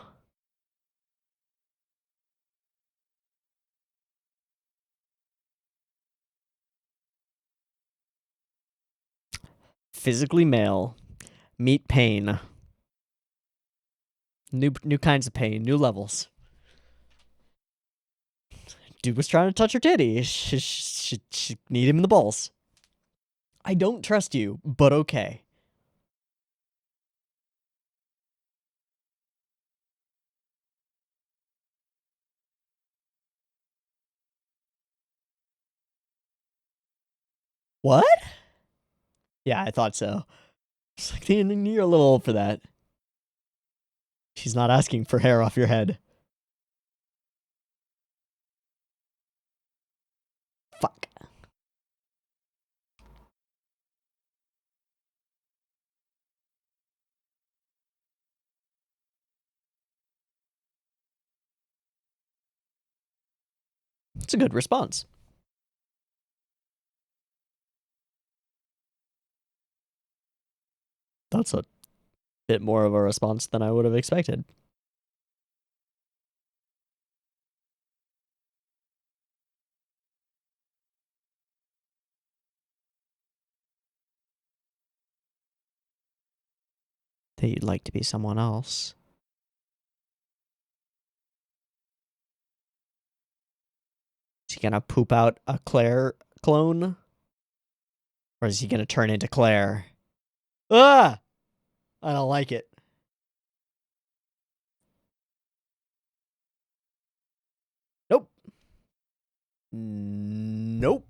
Physically male. Meet pain. New kinds of pain. New levels. Dude was trying to touch her titty. She need him in the balls. I don't trust you, but okay. What? Yeah, I thought so. It's like, you're a little old for that. She's not asking for hair off your head. Fuck. It's a good response. That's a bit more of a response than I would have expected. That you'd like to be someone else. Is he gonna poop out a Claire clone? Or is he gonna turn into Claire? Ah! I don't like it. Nope. Nope.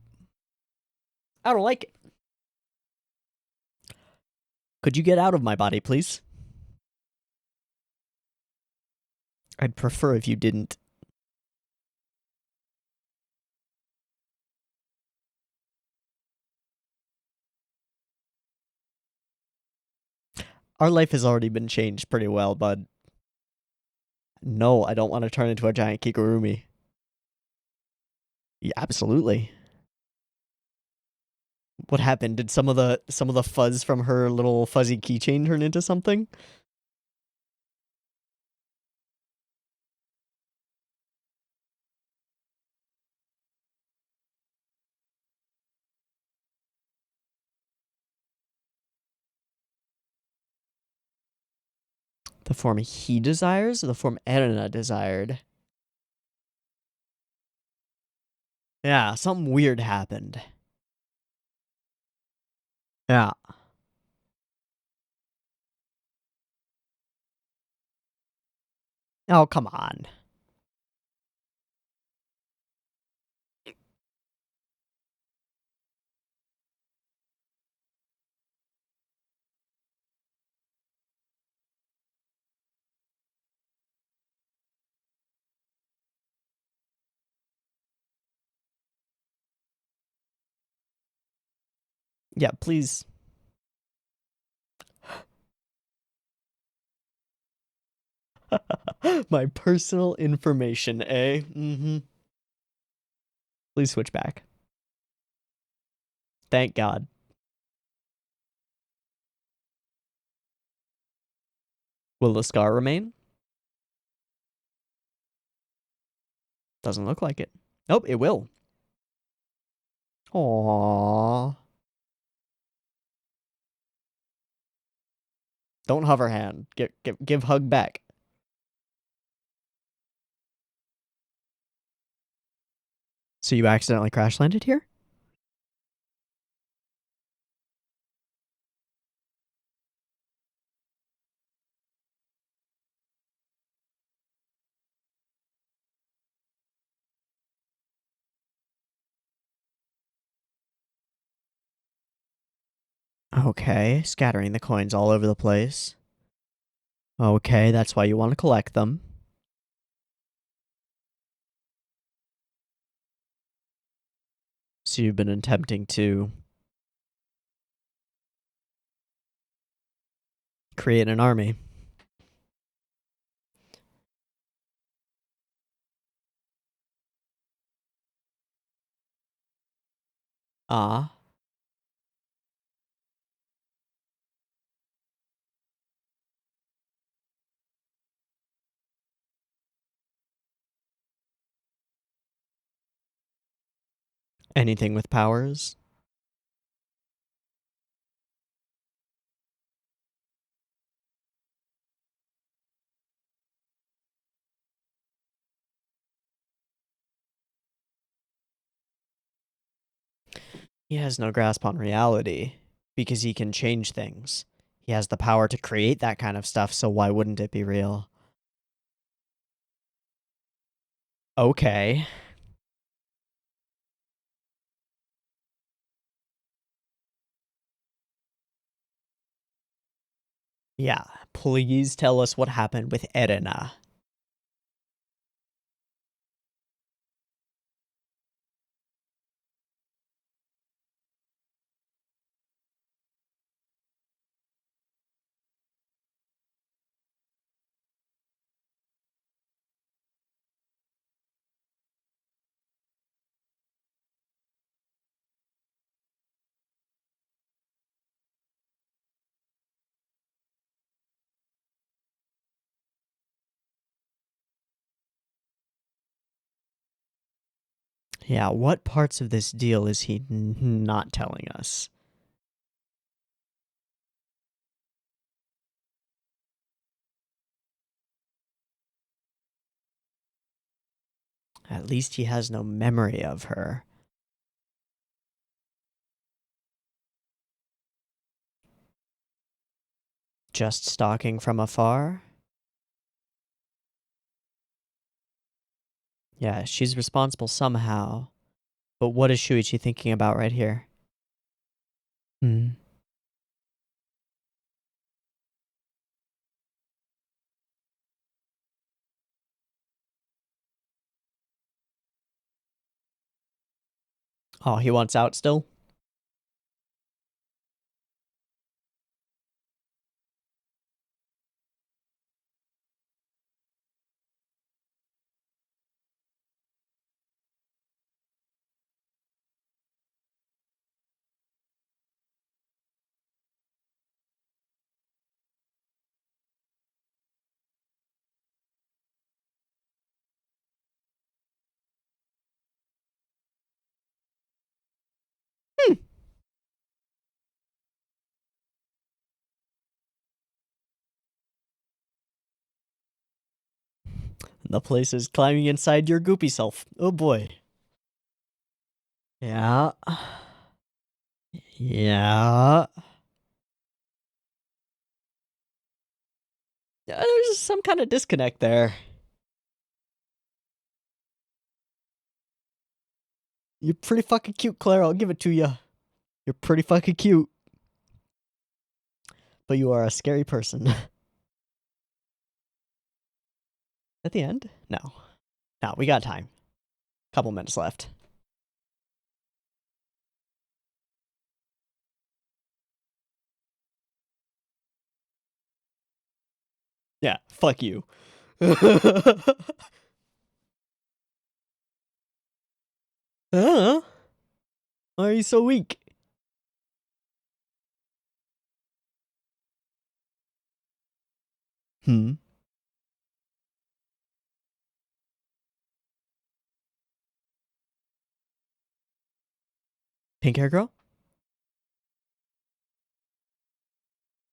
I don't like it. Could you get out of my body, please? I'd prefer if you didn't. Our life has already been changed pretty well, bud. No, I don't want to turn into a giant Kigurumi. Yeah, absolutely. What happened? Did some of the fuzz from her little fuzzy keychain turn into something? The form he desires or the form Erina desired? Yeah, something weird happened. Yeah. Oh, come on. Yeah, please. My personal information, eh? Mm-hmm. Please switch back. Thank God. Will the scar remain? Doesn't look like it. Oh, it will. Aww. Don't hover hand. Give hug back. So you accidentally crash landed here? Okay, scattering the coins all over the place. Okay, that's why you want to collect them. So you've been attempting to create an army. Ah. Anything with powers? He has no grasp on reality because he can change things. He has the power to create that kind of stuff, so why wouldn't it be real? Okay. Yeah, please tell us what happened with Erina. Yeah, what parts of this deal is he not telling us? At least he has no memory of her. Just stalking from afar? Yeah, she's responsible somehow. But what is Shuichi thinking about right here? Hmm. Oh, he wants out still? The place is climbing inside your goopy self. Oh boy. Yeah. Yeah. There's some kind of disconnect there. You're pretty fucking cute, Claire. I'll give it to you. You're pretty fucking cute. But you are a scary person. At the end? No. No, we got time. Couple minutes left. Yeah, fuck you. Huh? Why are you so weak? Hmm. Pink hair girl?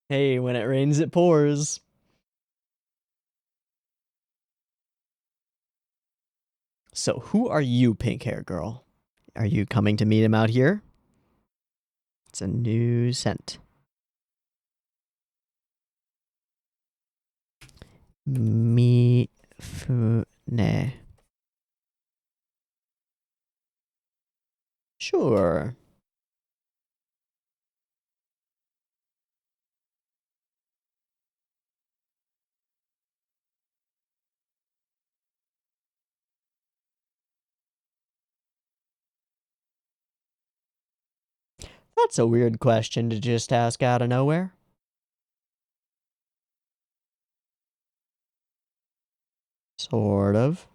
Hey, when it rains, it pours. So, who are you, pink hair girl? Are you coming to meet him out here? It's a new scent. Mifune. Sure. That's a weird question to just ask out of nowhere. Sort of.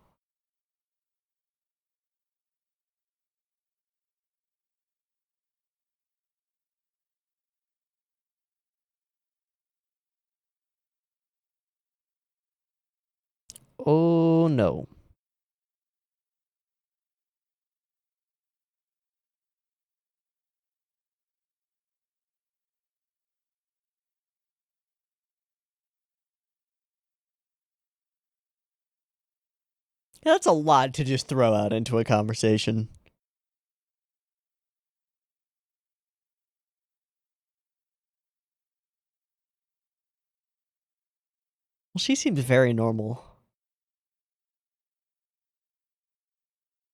Oh no. That's a lot to just throw out into a conversation. Well, she seems very normal.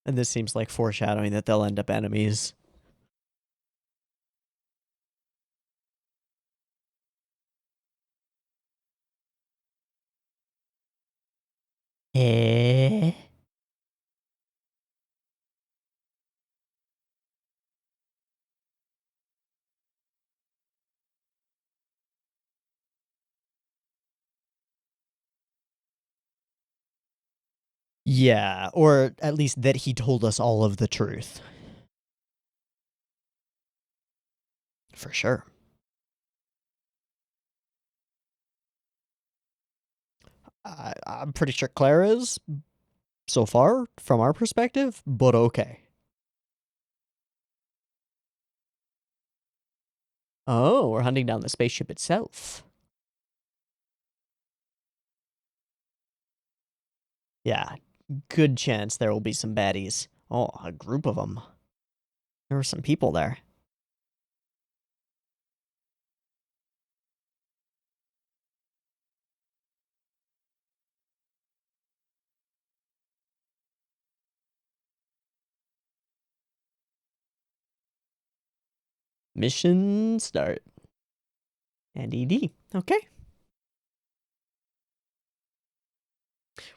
And this seems like foreshadowing that they'll end up enemies. Eh? Yeah, or at least that he told us all of the truth. For sure. I'm pretty sure Claire is, so far, from our perspective, but okay. Oh, we're hunting down the spaceship itself. Yeah, good chance there will be some baddies. Oh, a group of them. There were some people there. Mission start. And ED. Okay.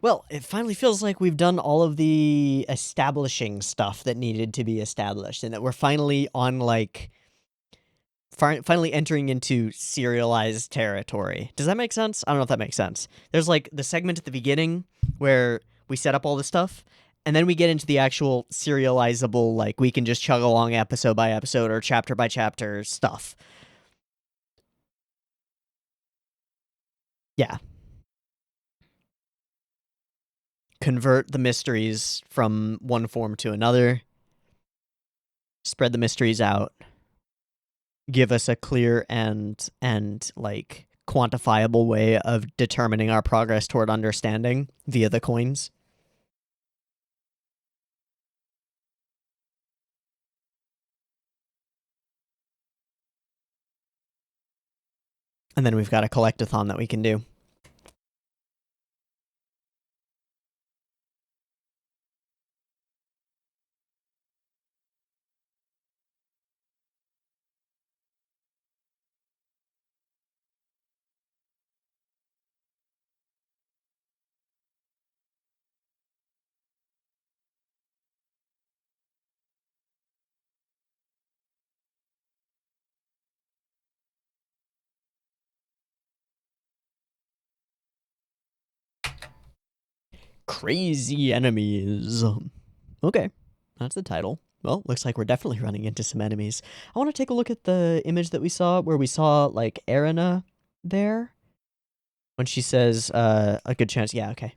Well, it finally feels like we've done all of the establishing stuff that needed to be established, and that we're finally on, like, finally entering into serialized territory. Does that make sense? I don't know if that makes sense. There's, like, the segment at the beginning where we set up all this stuff, and then we get into the actual serializable, like, we can just chug along episode by episode or chapter by chapter stuff. Yeah. Convert the mysteries from one form to another. Spread the mysteries out. Give us a clear and like quantifiable way of determining our progress toward understanding via the coins. And then we've got a collectathon that we can do. Crazy enemies. Okay, that's the title. Well, looks like we're definitely running into some enemies. I want to take a look at the image that we saw, where we saw, like, Erina there. When she says, a good chance. Yeah, okay.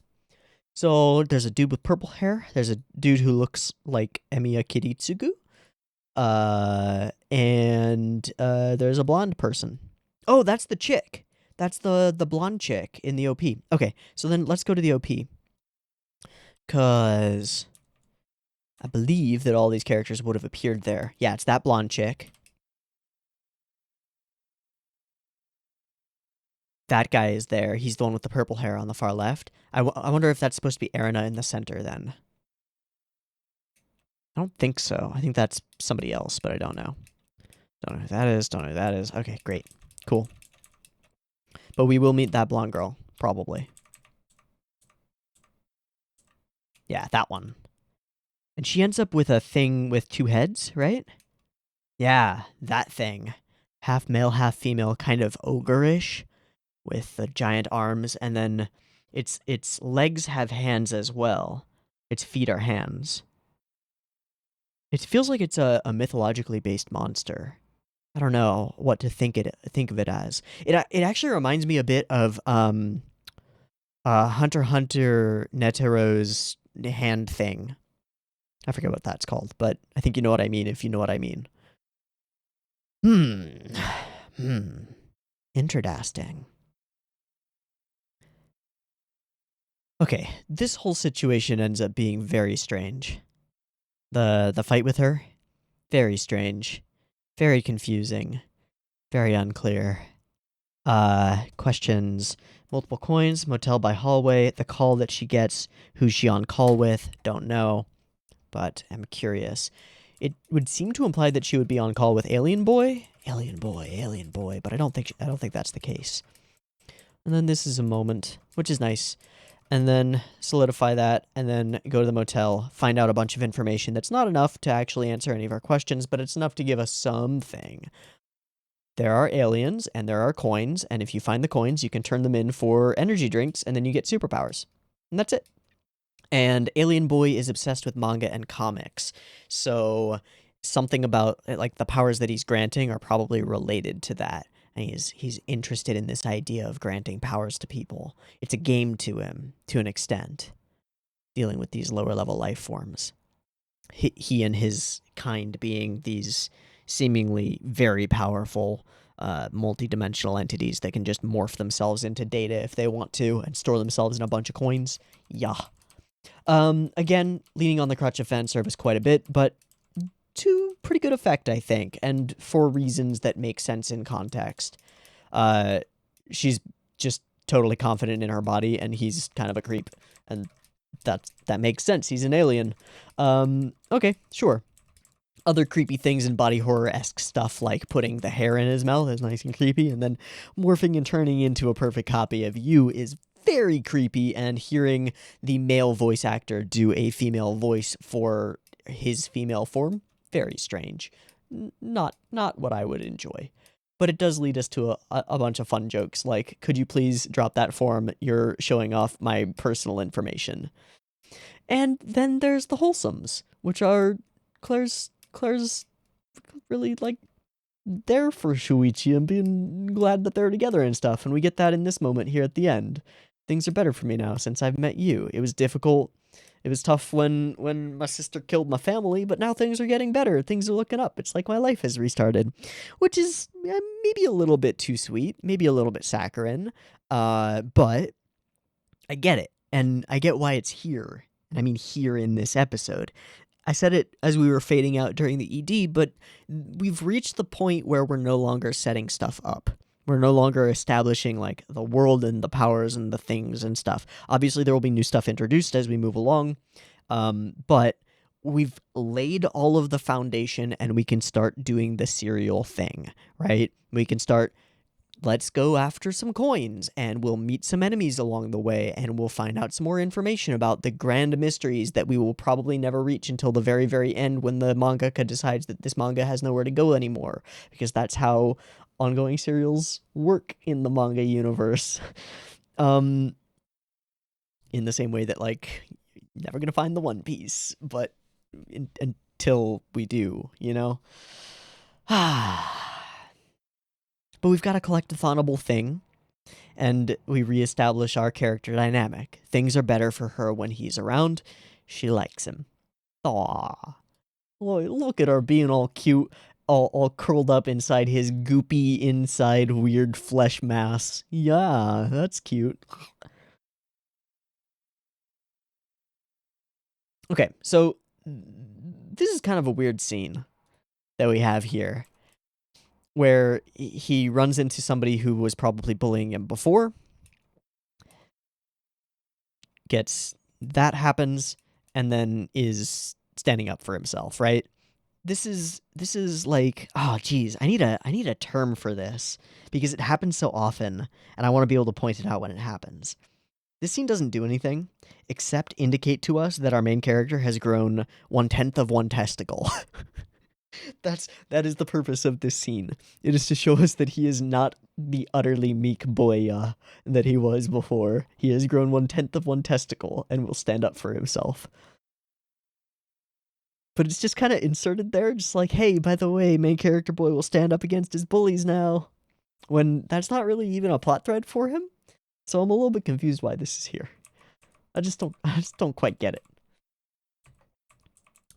So, there's a dude with purple hair. There's a dude who looks like Emiya Kiritsugu. And there's a blonde person. Oh, that's the chick. That's the blonde chick in the OP. Okay, so then let's go to the OP. Because I believe that all these characters would have appeared there. Yeah, it's that blonde chick. That guy is there. He's the one with the purple hair on the far left. I wonder if that's supposed to be Erina in the center then. I don't think so. I think that's somebody else, but I don't know. Don't know who that is. Don't know who that is. Okay, great. Cool. But we will meet that blonde girl, probably. Yeah, that one. And she ends up with a thing with two heads, right? Yeah, that thing. Half male, half female, kind of ogre-ish, with the giant arms, and then its legs have hands as well. Its feet are hands. It feels like it's a mythologically based monster. I don't know what to think of it as. It actually reminds me a bit of Hunter x Hunter Netero's hand thing. I forget what that's called, but I think you know what I mean if you know what I mean. Interesting. Okay, this whole situation ends up being very strange. The fight with her, very strange, very confusing, very unclear. Questions: multiple coins, motel by hallway, the call that she gets, who's she on call with, don't know, but I'm curious. It would seem to imply that she would be on call with Alien Boy, but I don't think that's the case. And then this is a moment, which is nice. And then solidify that, and then go to the motel, find out a bunch of information that's not enough to actually answer any of our questions, but it's enough to give us something. There are aliens, and there are coins, and if you find the coins, you can turn them in for energy drinks, and then you get superpowers. And that's it. And Alien Boy is obsessed with manga and comics, so something about, like, the powers that he's granting are probably related to that. And he's interested in this idea of granting powers to people. It's a game to him, to an extent, dealing with these lower level life forms. He and his kind being these seemingly very powerful, multi-dimensional entities that can just morph themselves into data if they want to and store themselves in a bunch of coins. Yeah. Again, leaning on the crutch of fan service quite a bit, but to pretty good effect, I think, and for reasons that make sense in context. She's just totally confident in her body, and he's kind of a creep, and that makes sense. He's an alien. Okay, sure. Other creepy things in body horror-esque stuff, like putting the hair in his mouth is nice and creepy, and then morphing and turning into a perfect copy of you is very creepy, and hearing the male voice actor do a female voice for his female form, very strange. Not what I would enjoy. But it does lead us to a bunch of fun jokes, like, could you please drop that form? You're showing off my personal information. And then there's the wholesomes, which are Claire's really, like, there for Shuichi and being glad that they're together and stuff, and we get that in this moment here at the end. Things are better for me now since I've met you. It was difficult. It was tough when my sister killed my family, but now things are getting better. Things are looking up. It's like my life has restarted, which is maybe a little bit too sweet, maybe a little bit saccharine, but I get it, and I get why it's here. And I mean here in this episode. I said it as we were fading out during the ED, but we've reached the point where we're no longer setting stuff up. We're no longer establishing, like, the world and the powers and the things and stuff. Obviously, there will be new stuff introduced as we move along, but we've laid all of the foundation, and we can start doing the serial thing, right? We can start, let's go after some coins, and we'll meet some enemies along the way, and we'll find out some more information about the grand mysteries that we will probably never reach until the very, very end when the mangaka decides that this manga has nowhere to go anymore, because that's how ongoing serials work in the manga universe. In the same way that, like, you're never gonna find the One Piece, but until we do, you know? But we've got a collectathonable thing, and we reestablish our character dynamic. Things are better for her when he's around. She likes him. Aww. Look at her being all cute, all curled up inside his goopy inside weird flesh mass. Yeah, that's cute. Okay, so this is kind of a weird scene that we have here, where he runs into somebody who was probably bullying him before. That happens, and then is standing up for himself, right? This is like, oh geez, I need a term for this, because it happens so often, and I want to be able to point it out when it happens. This scene doesn't do anything except indicate to us that our main character has grown 1/10 of one testicle. That is the purpose of this scene. It is to show us that he is not the utterly meek boy that he was before. He has grown 1/10 of one testicle and will stand up for himself. But it's just kind of inserted there, just like, hey, by the way, main character boy will stand up against his bullies now. When that's not really even a plot thread for him. So I'm a little bit confused why this is here. I just don't quite get it.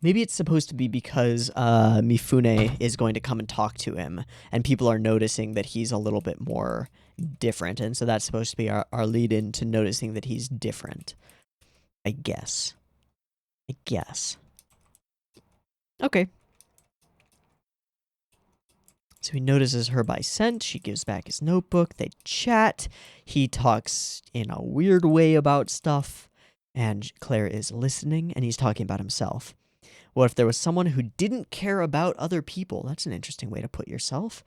Maybe it's supposed to be because Mifune is going to come and talk to him, and people are noticing that he's a little bit more different, and so that's supposed to be our lead-in to noticing that he's different. I guess. Okay. So he notices her by scent. She gives back his notebook. They chat. He talks in a weird way about stuff, and Claire is listening, and he's talking about himself. What if there was someone who didn't care about other people? That's an interesting way to put yourself.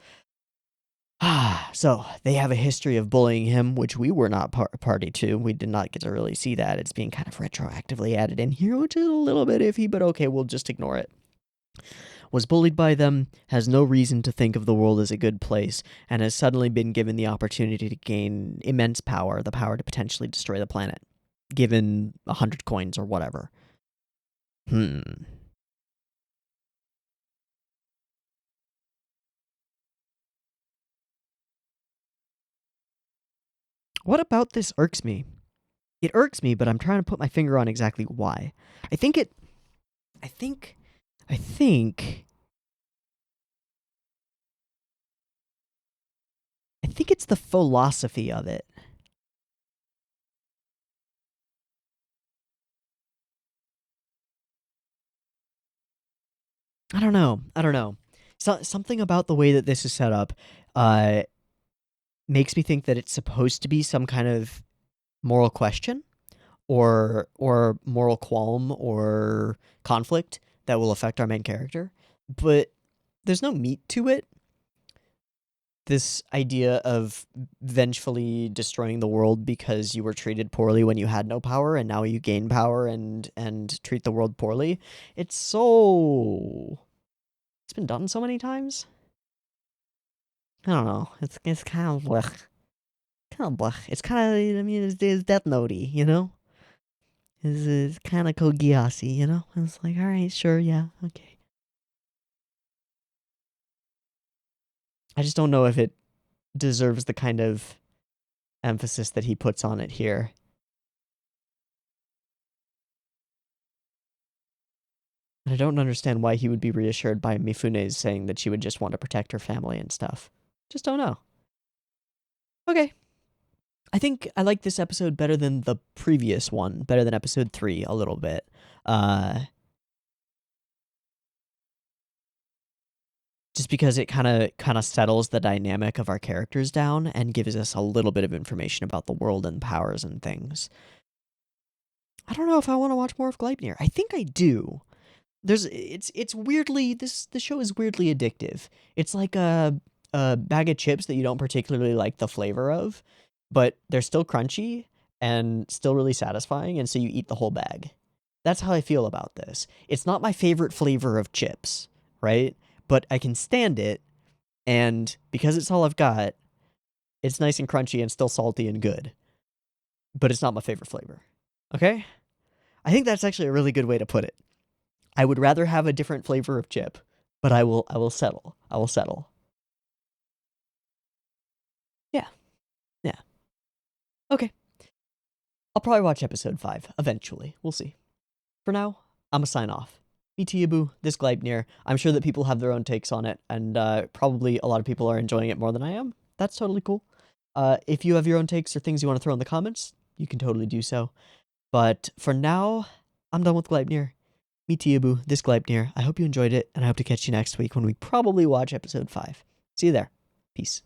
So they have a history of bullying him, which we were not party to. We did not get to really see that. It's being kind of retroactively added in here, which is a little bit iffy, but okay, we'll just ignore it. Was bullied by them, has no reason to think of the world as a good place, and has suddenly been given the opportunity to gain immense power, the power to potentially destroy the planet, given 100 coins or whatever. What about this irks me? It irks me, but I'm trying to put my finger on exactly why. I think it's the philosophy of it. I don't know. Something about the way that this is set up makes me think that it's supposed to be some kind of moral question or moral qualm or conflict that will affect our main character, but there's no meat to it. This idea of vengefully destroying the world because you were treated poorly when you had no power, and now you gain power and treat the world poorly. It's been done so many times. I don't know. It's kind of blech. It's kind of, I mean, it's Death Note-y, you know? It's kind of Kogiasi, you know? It's like, alright, sure, yeah, okay. I just don't know if it deserves the kind of emphasis that he puts on it here. And I don't understand why he would be reassured by Mifune saying that she would just want to protect her family and stuff. Just don't know. Okay. I think I like this episode better than the previous one, better than episode 3 a little bit. Just because it kind of settles the dynamic of our characters down and gives us a little bit of information about the world and powers and things. I don't know if I want to watch more of Gleipnir. I think I do. It's weirdly the show is weirdly addictive. It's like a bag of chips that you don't particularly like the flavor of, but they're still crunchy and still really satisfying, and so you eat the whole bag. That's how I feel about this. It's not my favorite flavor of chips, right? But I can stand it, and because it's all I've got, it's nice and crunchy and still salty and good. But it's not my favorite flavor. Okay? I think that's actually a really good way to put it. I would rather have a different flavor of chip, but I will settle. I will settle. Yeah. Yeah. Okay. I'll probably watch episode 5 eventually. We'll see. For now, I'm gonna sign off. Me Teeaboo, this Gleipnir. I'm sure that people have their own takes on it, and probably a lot of people are enjoying it more than I am. That's totally cool. If you have your own takes or things you want to throw in the comments, you can totally do so. But for now, I'm done with Gleipnir. Me Teeaboo, this Gleipnir. I hope you enjoyed it, and I hope to catch you next week when we probably watch episode 5. See you there. Peace.